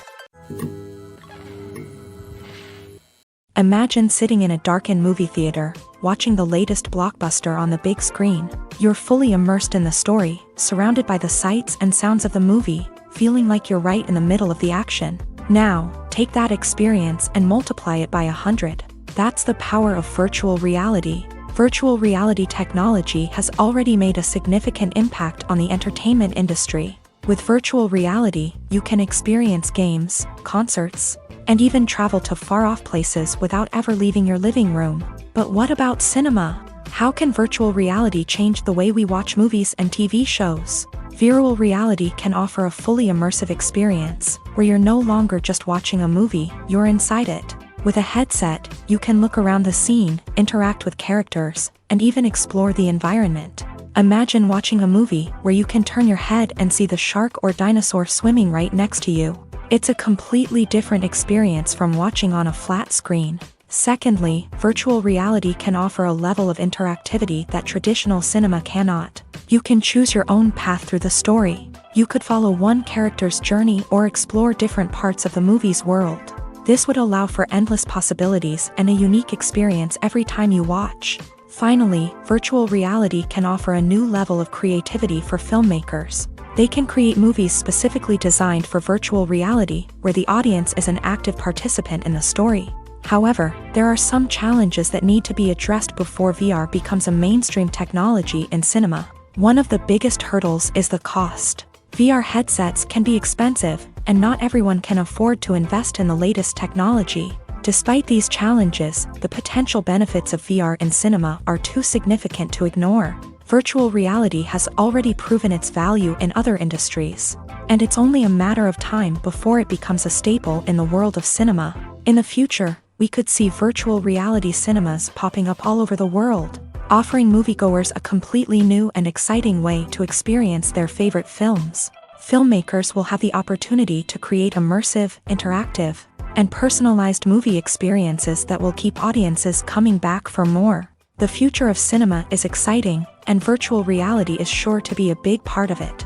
Imagine sitting in a darkened movie theater, watching the latest blockbuster on the big screen. You're fully immersed in the story, surrounded by the sights and sounds of the movie, feeling like you're right in the middle of the action. Now, take that experience and multiply it by 100. That's the power of virtual reality. Virtual reality technology has already made a significant impact on the entertainment industry. With virtual reality, you can experience games, concerts, and even travel to far-off places without ever leaving your living room. But what about cinema? How can virtual reality change the way we watch movies and TV shows? Virtual reality can offer a fully immersive experience, where you're no longer just watching a movie, you're inside it. With a headset, you can look around the scene, interact with characters, and even explore the environment. Imagine watching a movie where you can turn your head and see the shark or dinosaur swimming right next to you. It's a completely different experience from watching on a flat screen. Secondly, virtual reality can offer a level of interactivity that traditional cinema cannot. You can choose your own path through the story. You could follow one character's journey or explore different parts of the movie's world. This would allow for endless possibilities and a unique experience every time you watch. Finally, virtual reality can offer a new level of creativity for filmmakers. They can create movies specifically designed for virtual reality, where the audience is an active participant in the story. However, there are some challenges that need to be addressed before VR becomes a mainstream technology in cinema. One of the biggest hurdles is the cost. VR headsets can be expensive, and not everyone can afford to invest in the latest technology. Despite these challenges, the potential benefits of VR in cinema are too significant to ignore. Virtual reality has already proven its value in other industries, and it's only a matter of time before it becomes a staple in the world of cinema. In the future, we could see virtual reality cinemas popping up all over the world, offering moviegoers a completely new and exciting way to experience their favorite films. Filmmakers will have the opportunity to create immersive, interactive, and personalized movie experiences that will keep audiences coming back for more. The future of cinema is exciting, and virtual reality is sure to be a big part of it.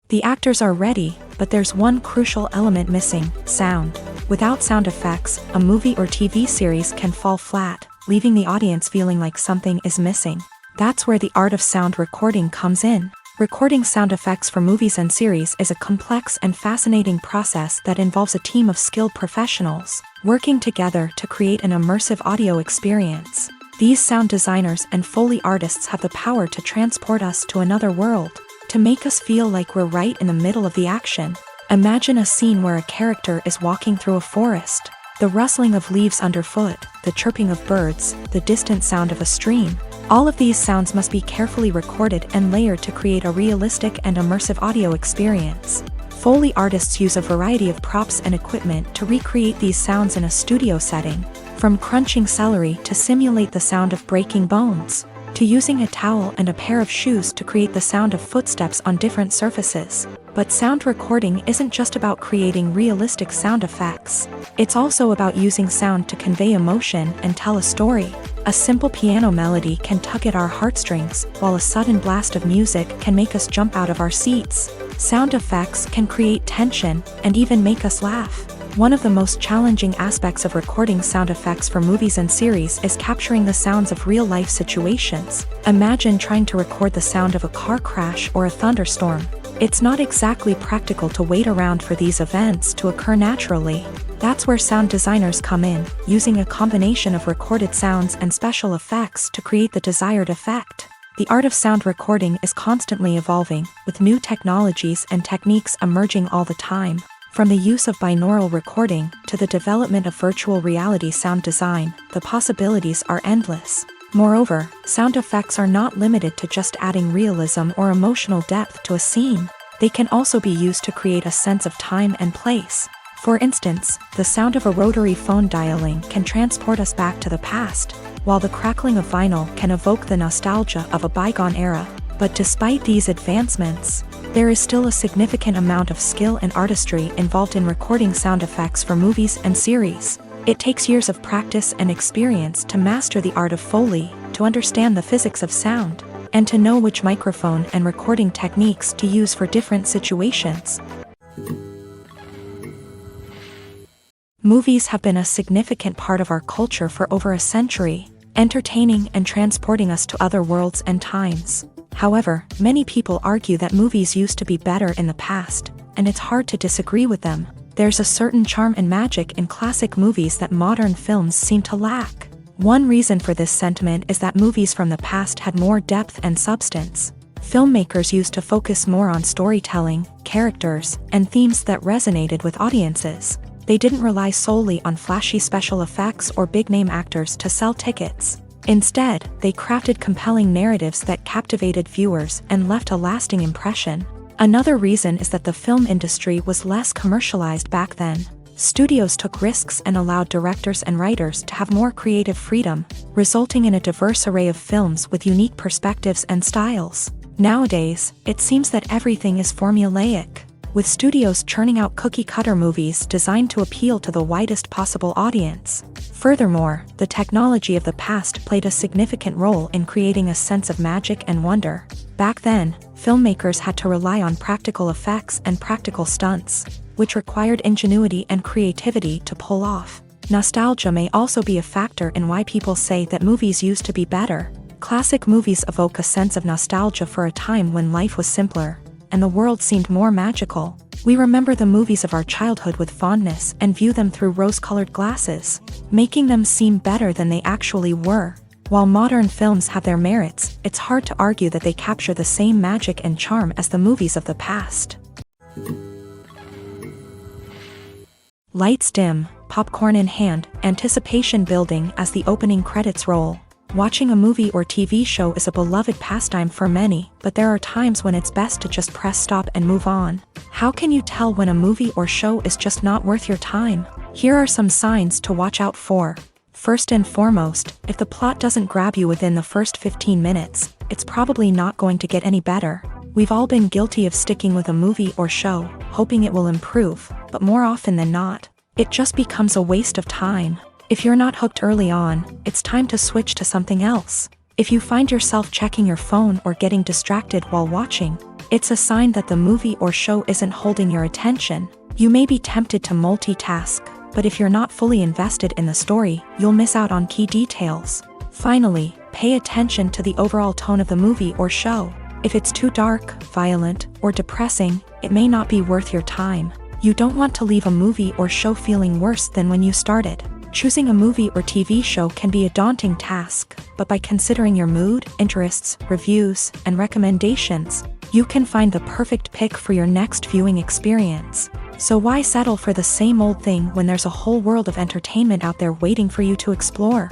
The actors are ready, but there's one crucial element missing: sound. Without sound effects, a movie or TV series can fall flat, leaving the audience feeling like something is missing. That's where the art of sound recording comes in. Recording sound effects for movies and series is a complex and fascinating process that involves a team of skilled professionals working together to create an immersive audio experience. These sound designers and Foley artists have the power to transport us to another world, to make us feel like we're right in the middle of the action. Imagine a scene where a character is walking through a forest. The rustling of leaves underfoot, the chirping of birds, the distant sound of a stream. All of these sounds must be carefully recorded and layered to create a realistic and immersive audio experience. Foley artists use a variety of props and equipment to recreate these sounds in a studio setting, from crunching celery to simulate the sound of breaking bones, to using a towel and a pair of shoes to create the sound of footsteps on different surfaces. But sound recording isn't just about creating realistic sound effects. It's also about using sound to convey emotion and tell a story. A simple piano melody can tug at our heartstrings, while a sudden blast of music can make us jump out of our seats. Sound effects can create tension and even make us laugh. One of the most challenging aspects of recording sound effects for movies and series is capturing the sounds of real-life situations. Imagine trying to record the sound of a car crash or a thunderstorm. It's not exactly practical to wait around for these events to occur naturally. That's where sound designers come in, using a combination of recorded sounds and special effects to create the desired effect. The art of sound recording is constantly evolving, with new technologies and techniques emerging all the time. From the use of binaural recording to the development of virtual reality sound design, the possibilities are endless. Moreover, sound effects are not limited to just adding realism or emotional depth to a scene. They can also be used to create a sense of time and place. For instance, the sound of a rotary phone dialing can transport us back to the past, while the crackling of vinyl can evoke the nostalgia of a bygone era. But despite these advancements, there is still a significant amount of skill and artistry involved in recording sound effects for movies and series. It takes years of practice and experience to master the art of Foley, to understand the physics of sound, and to know which microphone and recording techniques to use for different situations. Movies have been a significant part of our culture for over a century, entertaining and transporting us to other worlds and times. However, many people argue that movies used to be better in the past, and it's hard to disagree with them. There's a certain charm and magic in classic movies that modern films seem to lack. One reason for this sentiment is that movies from the past had more depth and substance. Filmmakers used to focus more on storytelling, characters, and themes that resonated with audiences. They didn't rely solely on flashy special effects or big-name actors to sell tickets. Instead, they crafted compelling narratives that captivated viewers and left a lasting impression. Another reason is that the film industry was less commercialized back then. Studios took risks and allowed directors and writers to have more creative freedom, resulting in a diverse array of films with unique perspectives and styles. Nowadays, it seems that everything is formulaic, with studios churning out cookie-cutter movies designed to appeal to the widest possible audience. Furthermore, the technology of the past played a significant role in creating a sense of magic and wonder. Back then, filmmakers had to rely on practical effects and practical stunts, which required ingenuity and creativity to pull off. Nostalgia may also be a factor in why people say that movies used to be better. Classic movies evoke a sense of nostalgia for a time when life was simpler, and the world seemed more magical. We remember the movies of our childhood with fondness and view them through rose-colored glasses, making them seem better than they actually were. While modern films have their merits, it's hard to argue that they capture the same magic and charm as the movies of the past. Lights dim, popcorn in hand, anticipation building as the opening credits roll. Watching a movie or TV show is a beloved pastime for many, but there are times when it's best to just press stop and move on. How can you tell when a movie or show is just not worth your time? Here are some signs to watch out for. First and foremost, if the plot doesn't grab you within the first 15 minutes, it's probably not going to get any better. We've all been guilty of sticking with a movie or show, hoping it will improve, but more often than not, it just becomes a waste of time. If you're not hooked early on, it's time to switch to something else. If you find yourself checking your phone or getting distracted while watching, it's a sign that the movie or show isn't holding your attention. You may be tempted to multitask, but if you're not fully invested in the story, you'll miss out on key details. Finally, pay attention to the overall tone of the movie or show. If it's too dark, violent, or depressing, it may not be worth your time. You don't want to leave a movie or show feeling worse than when you started. Choosing a movie or TV show can be a daunting task, but by considering your mood, interests, reviews, and recommendations, you can find the perfect pick for your next viewing experience. So why settle for the same old thing when there's a whole world of entertainment out there waiting for you to explore?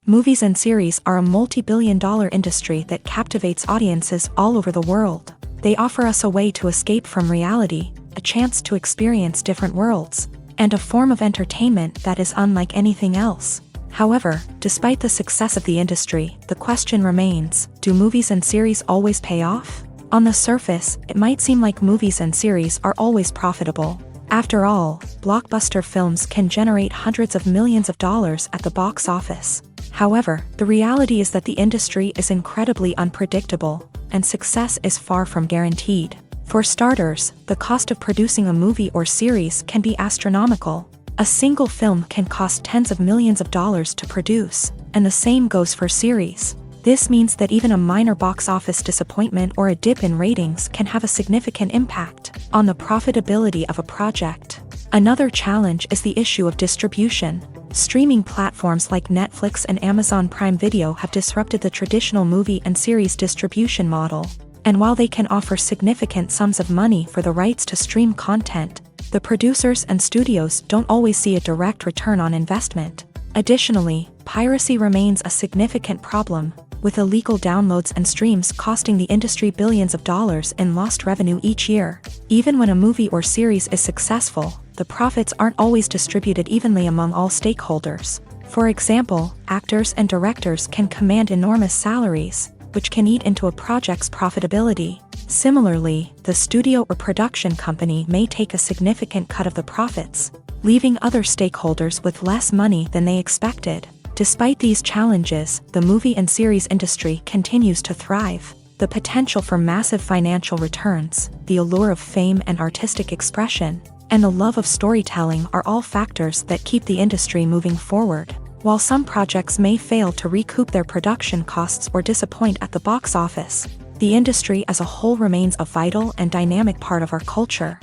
Movies and series are a multi-billion-dollar industry that captivates audiences all over the world. They offer us a way to escape from reality, a chance to experience different worlds, and a form of entertainment that is unlike anything else. However, despite the success of the industry, the question remains, do movies and series always pay off? On the surface, it might seem like movies and series are always profitable. After all, blockbuster films can generate hundreds of millions of dollars at the box office. However, the reality is that the industry is incredibly unpredictable, and success is far from guaranteed. For starters, the cost of producing a movie or series can be astronomical. A single film can cost tens of millions of dollars to produce, and the same goes for series. This means that even a minor box office disappointment or a dip in ratings can have a significant impact on the profitability of a project. Another challenge is the issue of distribution. Streaming platforms like Netflix and Amazon Prime Video have disrupted the traditional movie and series distribution model. And while they can offer significant sums of money for the rights to stream content, the producers and studios don't always see a direct return on investment. Additionally, piracy remains a significant problem, with illegal downloads and streams costing the industry billions of dollars in lost revenue each year. Even when a movie or series is successful, the profits aren't always distributed evenly among all stakeholders. For example, actors and directors can command enormous salaries, which can eat into a project's profitability. Similarly, the studio or production company may take a significant cut of the profits, leaving other stakeholders with less money than they expected. Despite these challenges, the movie and series industry continues to thrive. The potential for massive financial returns, the allure of fame and artistic expression, and the love of storytelling are all factors that keep the industry moving forward. While some projects may fail to recoup their production costs or disappoint at the box office, the industry as a whole remains a vital and dynamic part of our culture.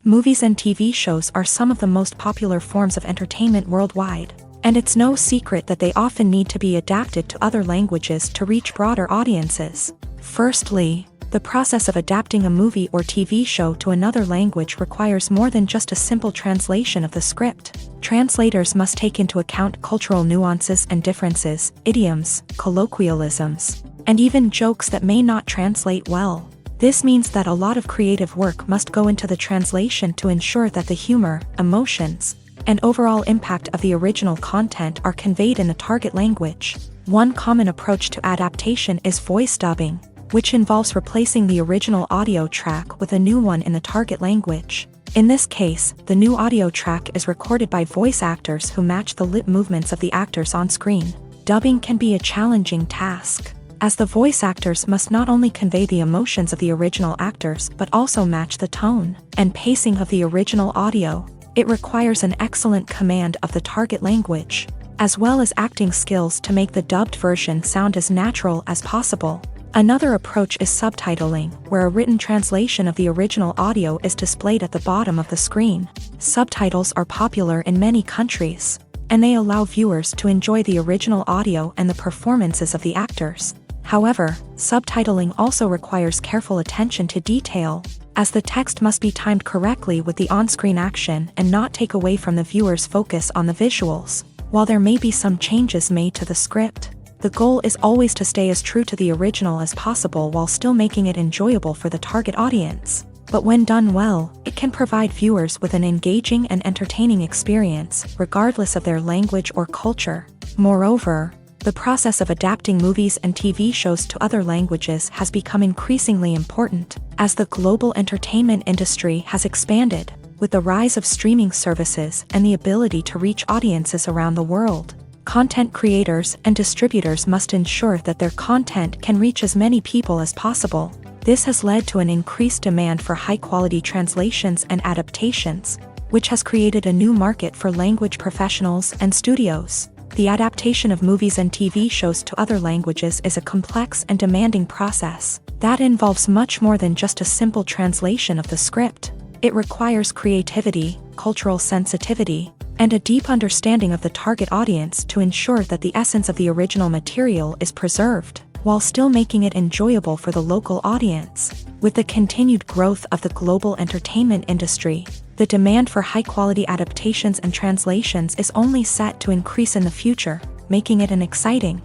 Movies and TV shows are some of the most popular forms of entertainment worldwide, and it's no secret that they often need to be adapted to other languages to reach broader audiences. Firstly, the process of adapting a movie or TV show to another language requires more than just a simple translation of the script. Translators must take into account cultural nuances and differences, idioms, colloquialisms, and even jokes that may not translate well. This means that a lot of creative work must go into the translation to ensure that the humor, emotions, and overall impact of the original content are conveyed in the target language. One common approach to adaptation is voice dubbing, which involves replacing the original audio track with a new one in the target language. In this case, the new audio track is recorded by voice actors who match the lip movements of the actors on screen. Dubbing can be a challenging task, as the voice actors must not only convey the emotions of the original actors but also match the tone and pacing of the original audio. It requires an excellent command of the target language, as well as acting skills to make the dubbed version sound as natural as possible. Another approach is subtitling, where a written translation of the original audio is displayed at the bottom of the screen. Subtitles are popular in many countries, and they allow viewers to enjoy the original audio and the performances of the actors. However, subtitling also requires careful attention to detail, as the text must be timed correctly with the on-screen action and not take away from the viewer's focus on the visuals. While there may be some changes made to the script, the goal is always to stay as true to the original as possible while still making it enjoyable for the target audience. But when done well, it can provide viewers with an engaging and entertaining experience, regardless of their language or culture. Moreover, the process of adapting movies and TV shows to other languages has become increasingly important, as the global entertainment industry has expanded, with the rise of streaming services and the ability to reach audiences around the world. Content creators and distributors must ensure that their content can reach as many people as possible. This has led to an increased demand for high-quality translations and adaptations, which has created a new market for language professionals and studios. The adaptation of movies and TV shows to other languages is a complex and demanding process that involves much more than just a simple translation of the script. It requires creativity, cultural sensitivity, and a deep understanding of the target audience to ensure that the essence of the original material is preserved, while still making it enjoyable for the local audience. With the continued growth of the global entertainment industry, the demand for high-quality adaptations and translations is only set to increase in the future, making it an exciting.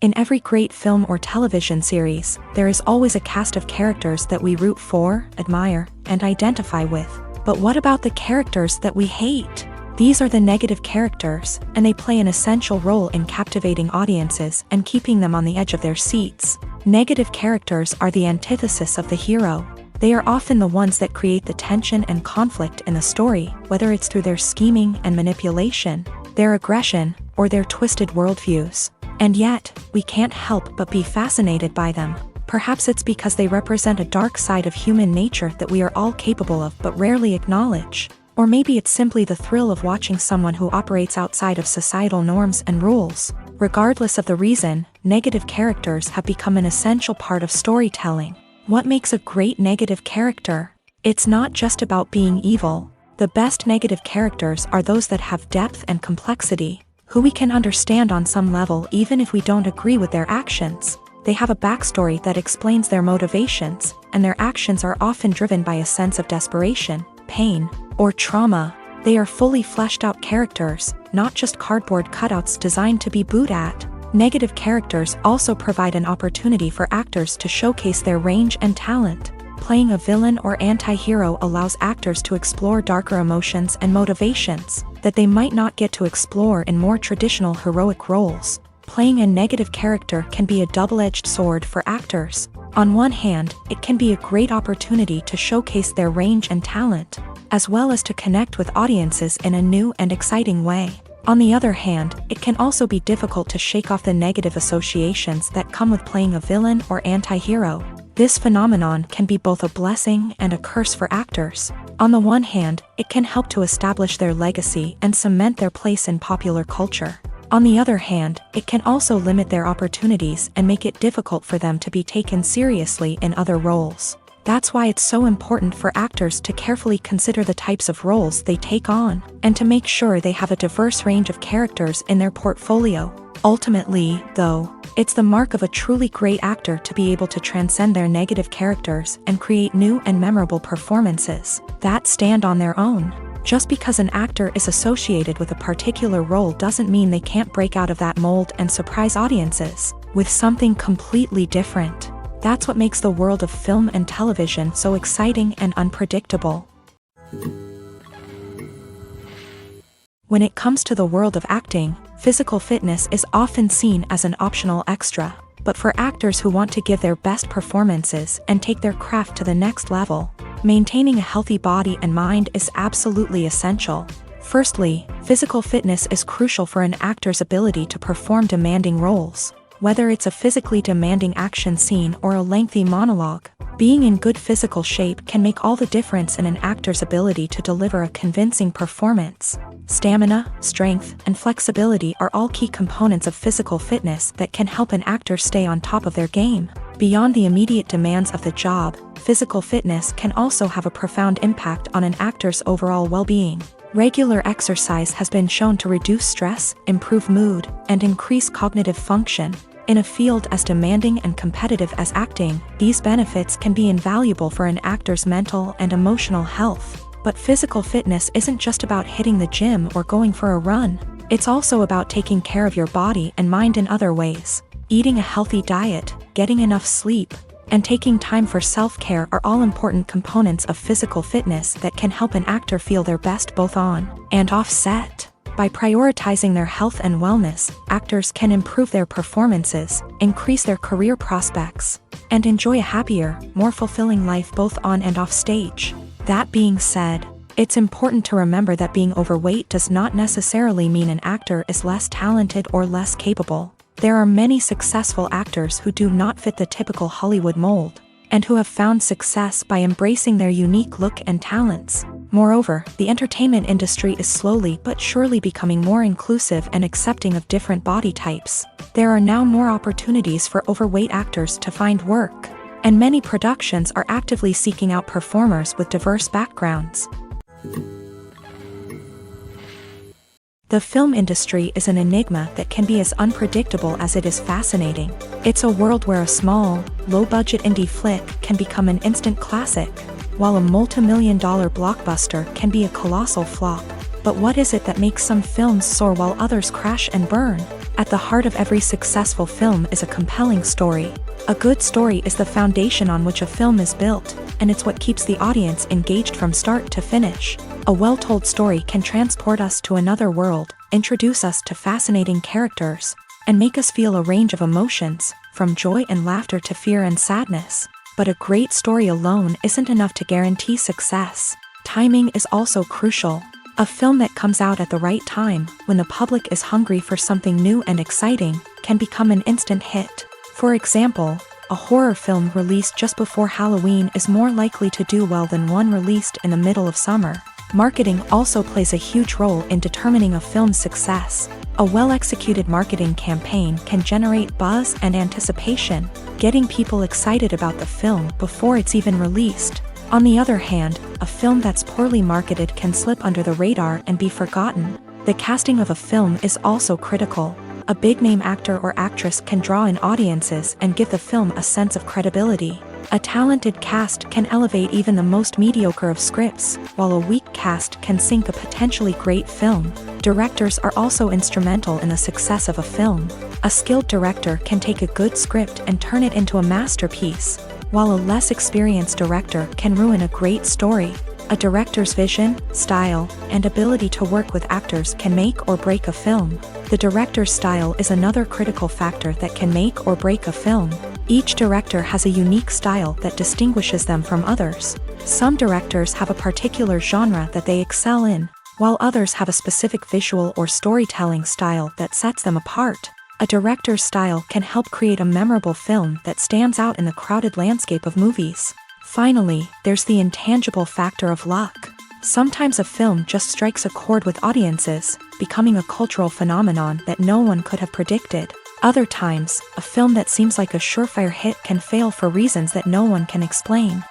In every great film or television series, there is always a cast of characters that we root for, admire, and identify with. But what about the characters that we hate? These are the negative characters, and they play an essential role in captivating audiences and keeping them on the edge of their seats. Negative characters are the antithesis of the hero. They are often the ones that create the tension and conflict in the story, whether it's through their scheming and manipulation, their aggression, or their twisted worldviews. And yet, we can't help but be fascinated by them. Perhaps it's because they represent a dark side of human nature that we are all capable of but rarely acknowledge. Or maybe it's simply the thrill of watching someone who operates outside of societal norms and rules. Regardless of the reason, negative characters have become an essential part of storytelling. What makes a great negative character? It's not just about being evil. The best negative characters are those that have depth and complexity, who we can understand on some level even if we don't agree with their actions. They have a backstory that explains their motivations, and their actions are often driven by a sense of desperation, pain, or trauma. They are fully fleshed out characters, not just cardboard cutouts designed to be booed at. Negative characters also provide an opportunity for actors to showcase their range and talent. Playing a villain or anti-hero allows actors to explore darker emotions and motivations that they might not get to explore in more traditional heroic roles. Playing a negative character can be a double-edged sword for actors. On one hand, it can be a great opportunity to showcase their range and talent, as well as to connect with audiences in a new and exciting way. On the other hand, it can also be difficult to shake off the negative associations that come with playing a villain or anti-hero. This phenomenon can be both a blessing and a curse for actors. On the one hand, it can help to establish their legacy and cement their place in popular culture. On the other hand, it can also limit their opportunities and make it difficult for them to be taken seriously in other roles. That's why it's so important for actors to carefully consider the types of roles they take on, and to make sure they have a diverse range of characters in their portfolio. Ultimately, though, it's the mark of a truly great actor to be able to transcend their negative characters and create new and memorable performances that stand on their own. Just because an actor is associated with a particular role doesn't mean they can't break out of that mold and surprise audiences with something completely different. That's what makes the world of film and television so exciting and unpredictable. When it comes to the world of acting, physical fitness is often seen as an optional extra. But for actors who want to give their best performances and take their craft to the next level, maintaining a healthy body and mind is absolutely essential. Firstly, physical fitness is crucial for an actor's ability to perform demanding roles. Whether it's a physically demanding action scene or a lengthy monologue, Being in good physical shape can make all the difference in an actor's ability to deliver a convincing performance. Stamina, strength, and flexibility are all key components of physical fitness that can help an actor stay on top of their game. Beyond the immediate demands of the job, physical fitness can also have a profound impact on an actor's overall well-being. Regular exercise has been shown to reduce stress, improve mood, and increase cognitive function. In a field as demanding and competitive as acting, these benefits can be invaluable for an actor's mental and emotional health. But physical fitness isn't just about hitting the gym or going for a run. It's also about taking care of your body and mind in other ways. Eating a healthy diet, getting enough sleep, and taking time for self-care are all important components of physical fitness that can help an actor feel their best both on and off set. By prioritizing their health and wellness, actors can improve their performances, increase their career prospects, and enjoy a happier, more fulfilling life both on and off stage. That being said, it's important to remember that being overweight does not necessarily mean an actor is less talented or less capable. There are many successful actors who do not fit the typical Hollywood mold, and who have found success by embracing their unique look and talents. Moreover, the entertainment industry is slowly but surely becoming more inclusive and accepting of different body types. There are now more opportunities for overweight actors to find work, and many productions are actively seeking out performers with diverse backgrounds. The film industry is an enigma that can be as unpredictable as it is fascinating. It's a world where a small, low-budget indie flick can become an instant classic, while a multi-million-dollar blockbuster can be a colossal flop. But what is it that makes some films soar while others crash and burn? At the heart of every successful film is a compelling story. A good story is the foundation on which a film is built, and it's what keeps the audience engaged from start to finish. A well-told story can transport us to another world, introduce us to fascinating characters, and make us feel a range of emotions, from joy and laughter to fear and sadness. But a great story alone isn't enough to guarantee success. Timing is also crucial. A film that comes out at the right time, when the public is hungry for something new and exciting, can become an instant hit. For example, a horror film released just before Halloween is more likely to do well than one released in the middle of summer. Marketing also plays a huge role in determining a film's success. A well-executed marketing campaign can generate buzz and anticipation, getting people excited about the film before it's even released. On the other hand, a film that's poorly marketed can slip under the radar and be forgotten. The casting of a film is also critical. A big-name actor or actress can draw in audiences and give the film a sense of credibility. A talented cast can elevate even the most mediocre of scripts, while a weak cast can sink a potentially great film. Directors are also instrumental in the success of a film. A skilled director can take a good script and turn it into a masterpiece, while a less experienced director can ruin a great story. A director's vision, style, and ability to work with actors can make or break a film. The director's style is another critical factor that can make or break a film. Each director has a unique style that distinguishes them from others. Some directors have a particular genre that they excel in, while others have a specific visual or storytelling style that sets them apart. A director's style can help create a memorable film that stands out in the crowded landscape of movies. Finally, there's the intangible factor of luck. Sometimes a film just strikes a chord with audiences, becoming a cultural phenomenon that no one could have predicted. Other times, a film that seems like a surefire hit can fail for reasons that no one can explain.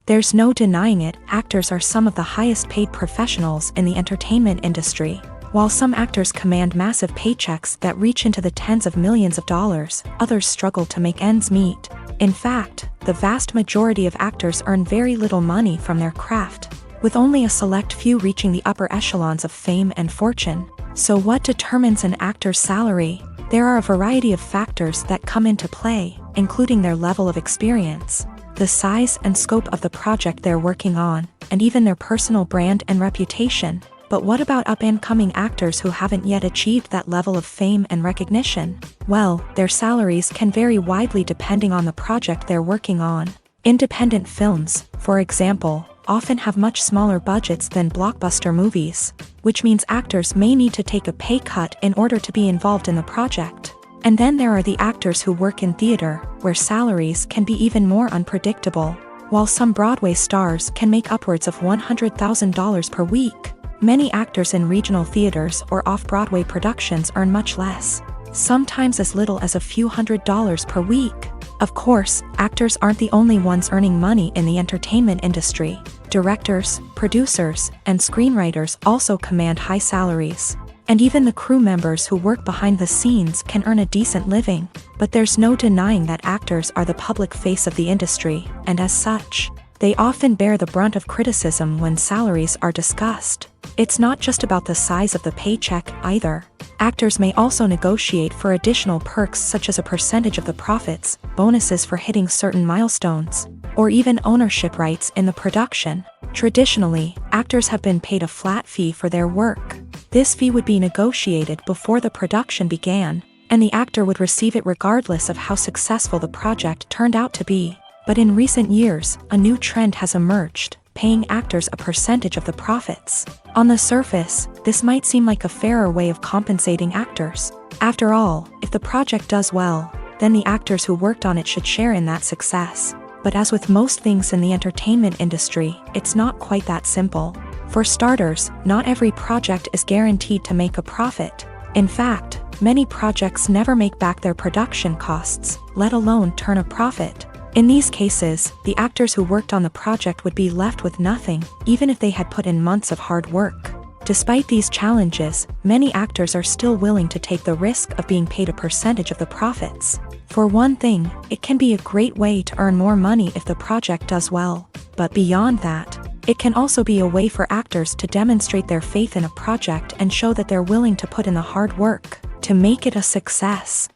There's no denying it, actors are some of the highest paid professionals in the entertainment industry. While some actors command massive paychecks that reach into the tens of millions of dollars, others struggle to make ends meet. In fact, the vast majority of actors earn very little money from their craft, with only a select few reaching the upper echelons of fame and fortune. So what determines an actor's salary? There are a variety of factors that come into play, including their level of experience, the size and scope of the project they're working on, and even their personal brand and reputation. But what about up-and-coming actors who haven't yet achieved that level of fame and recognition? Well, their salaries can vary widely depending on the project they're working on. Independent films, for example, often have much smaller budgets than blockbuster movies, which means actors may need to take a pay cut in order to be involved in the project. And then there are the actors who work in theater, where salaries can be even more unpredictable. While some Broadway stars can make upwards of $100,000 per week, many actors in regional theaters or off-Broadway productions earn much less, sometimes as little as a few $100s per week. Of course, actors aren't the only ones earning money in the entertainment industry. Directors, producers, and screenwriters also command high salaries. And even the crew members who work behind the scenes can earn a decent living. But there's no denying that actors are the public face of the industry, and as such, they often bear the brunt of criticism when salaries are discussed. It's not just about the size of the paycheck, either. Actors may also negotiate for additional perks such as a percentage of the profits, bonuses for hitting certain milestones, or even ownership rights in the production. Traditionally, actors have been paid a flat fee for their work. This fee would be negotiated before the production began, and the actor would receive it regardless of how successful the project turned out to be. But in recent years, a new trend has emerged, paying actors a percentage of the profits. On the surface, this might seem like a fairer way of compensating actors. After all, if the project does well, then the actors who worked on it should share in that success. But as with most things in the entertainment industry, it's not quite that simple. For starters, not every project is guaranteed to make a profit. In fact, many projects never make back their production costs, let alone turn a profit. In these cases, the actors who worked on the project would be left with nothing, even if they had put in months of hard work. Despite these challenges, many actors are still willing to take the risk of being paid a percentage of the profits. For one thing, it can be a great way to earn more money if the project does well. But beyond that, it can also be a way for actors to demonstrate their faith in a project and show that they're willing to put in the hard work to make it a success.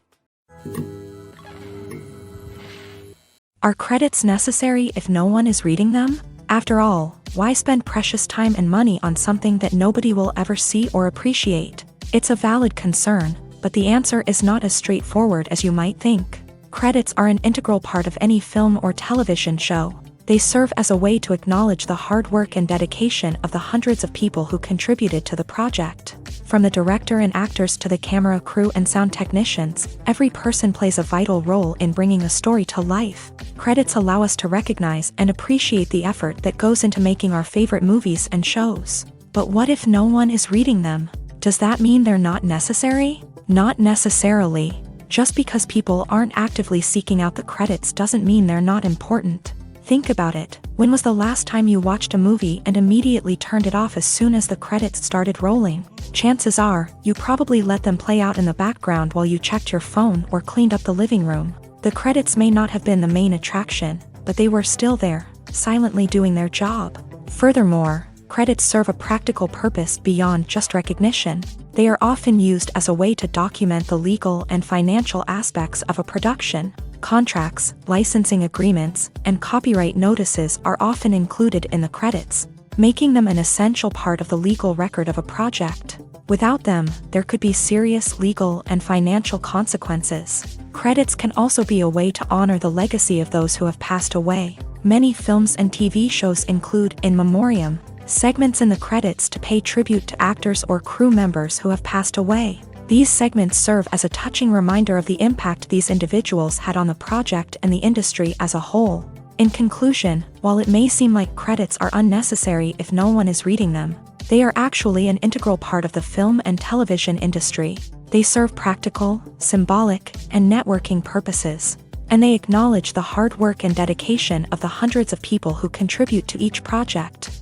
Are credits necessary if no one is reading them? After all, why spend precious time and money on something that nobody will ever see or appreciate? It's a valid concern, but the answer is not as straightforward as you might think. Credits are an integral part of any film or television show. They serve as a way to acknowledge the hard work and dedication of the hundreds of people who contributed to the project. From the director and actors to the camera crew and sound technicians, every person plays a vital role in bringing a story to life. Credits allow us to recognize and appreciate the effort that goes into making our favorite movies and shows. But what if no one is reading them? Does that mean they're not necessary? Not necessarily. Just because people aren't actively seeking out the credits doesn't mean they're not important. Think about it. When was the last time you watched a movie and immediately turned it off as soon as the credits started rolling? Chances are, you probably let them play out in the background while you checked your phone or cleaned up the living room. The credits may not have been the main attraction, but they were still there, silently doing their job. Furthermore, credits serve a practical purpose beyond just recognition. They are often used as a way to document the legal and financial aspects of a production. Contracts, licensing agreements, and copyright notices are often included in the credits, making them an essential part of the legal record of a project. Without them, there could be serious legal and financial consequences. Credits can also be a way to honor the legacy of those who have passed away. Many films and TV shows include in memoriam segments in the credits to pay tribute to actors or crew members who have passed away. These segments serve as a touching reminder of the impact these individuals had on the project and the industry as a whole. In conclusion, while it may seem like credits are unnecessary if no one is reading them, they are actually an integral part of the film and television industry. They serve practical, symbolic, and networking purposes, and they acknowledge the hard work and dedication of the hundreds of people who contribute to each project.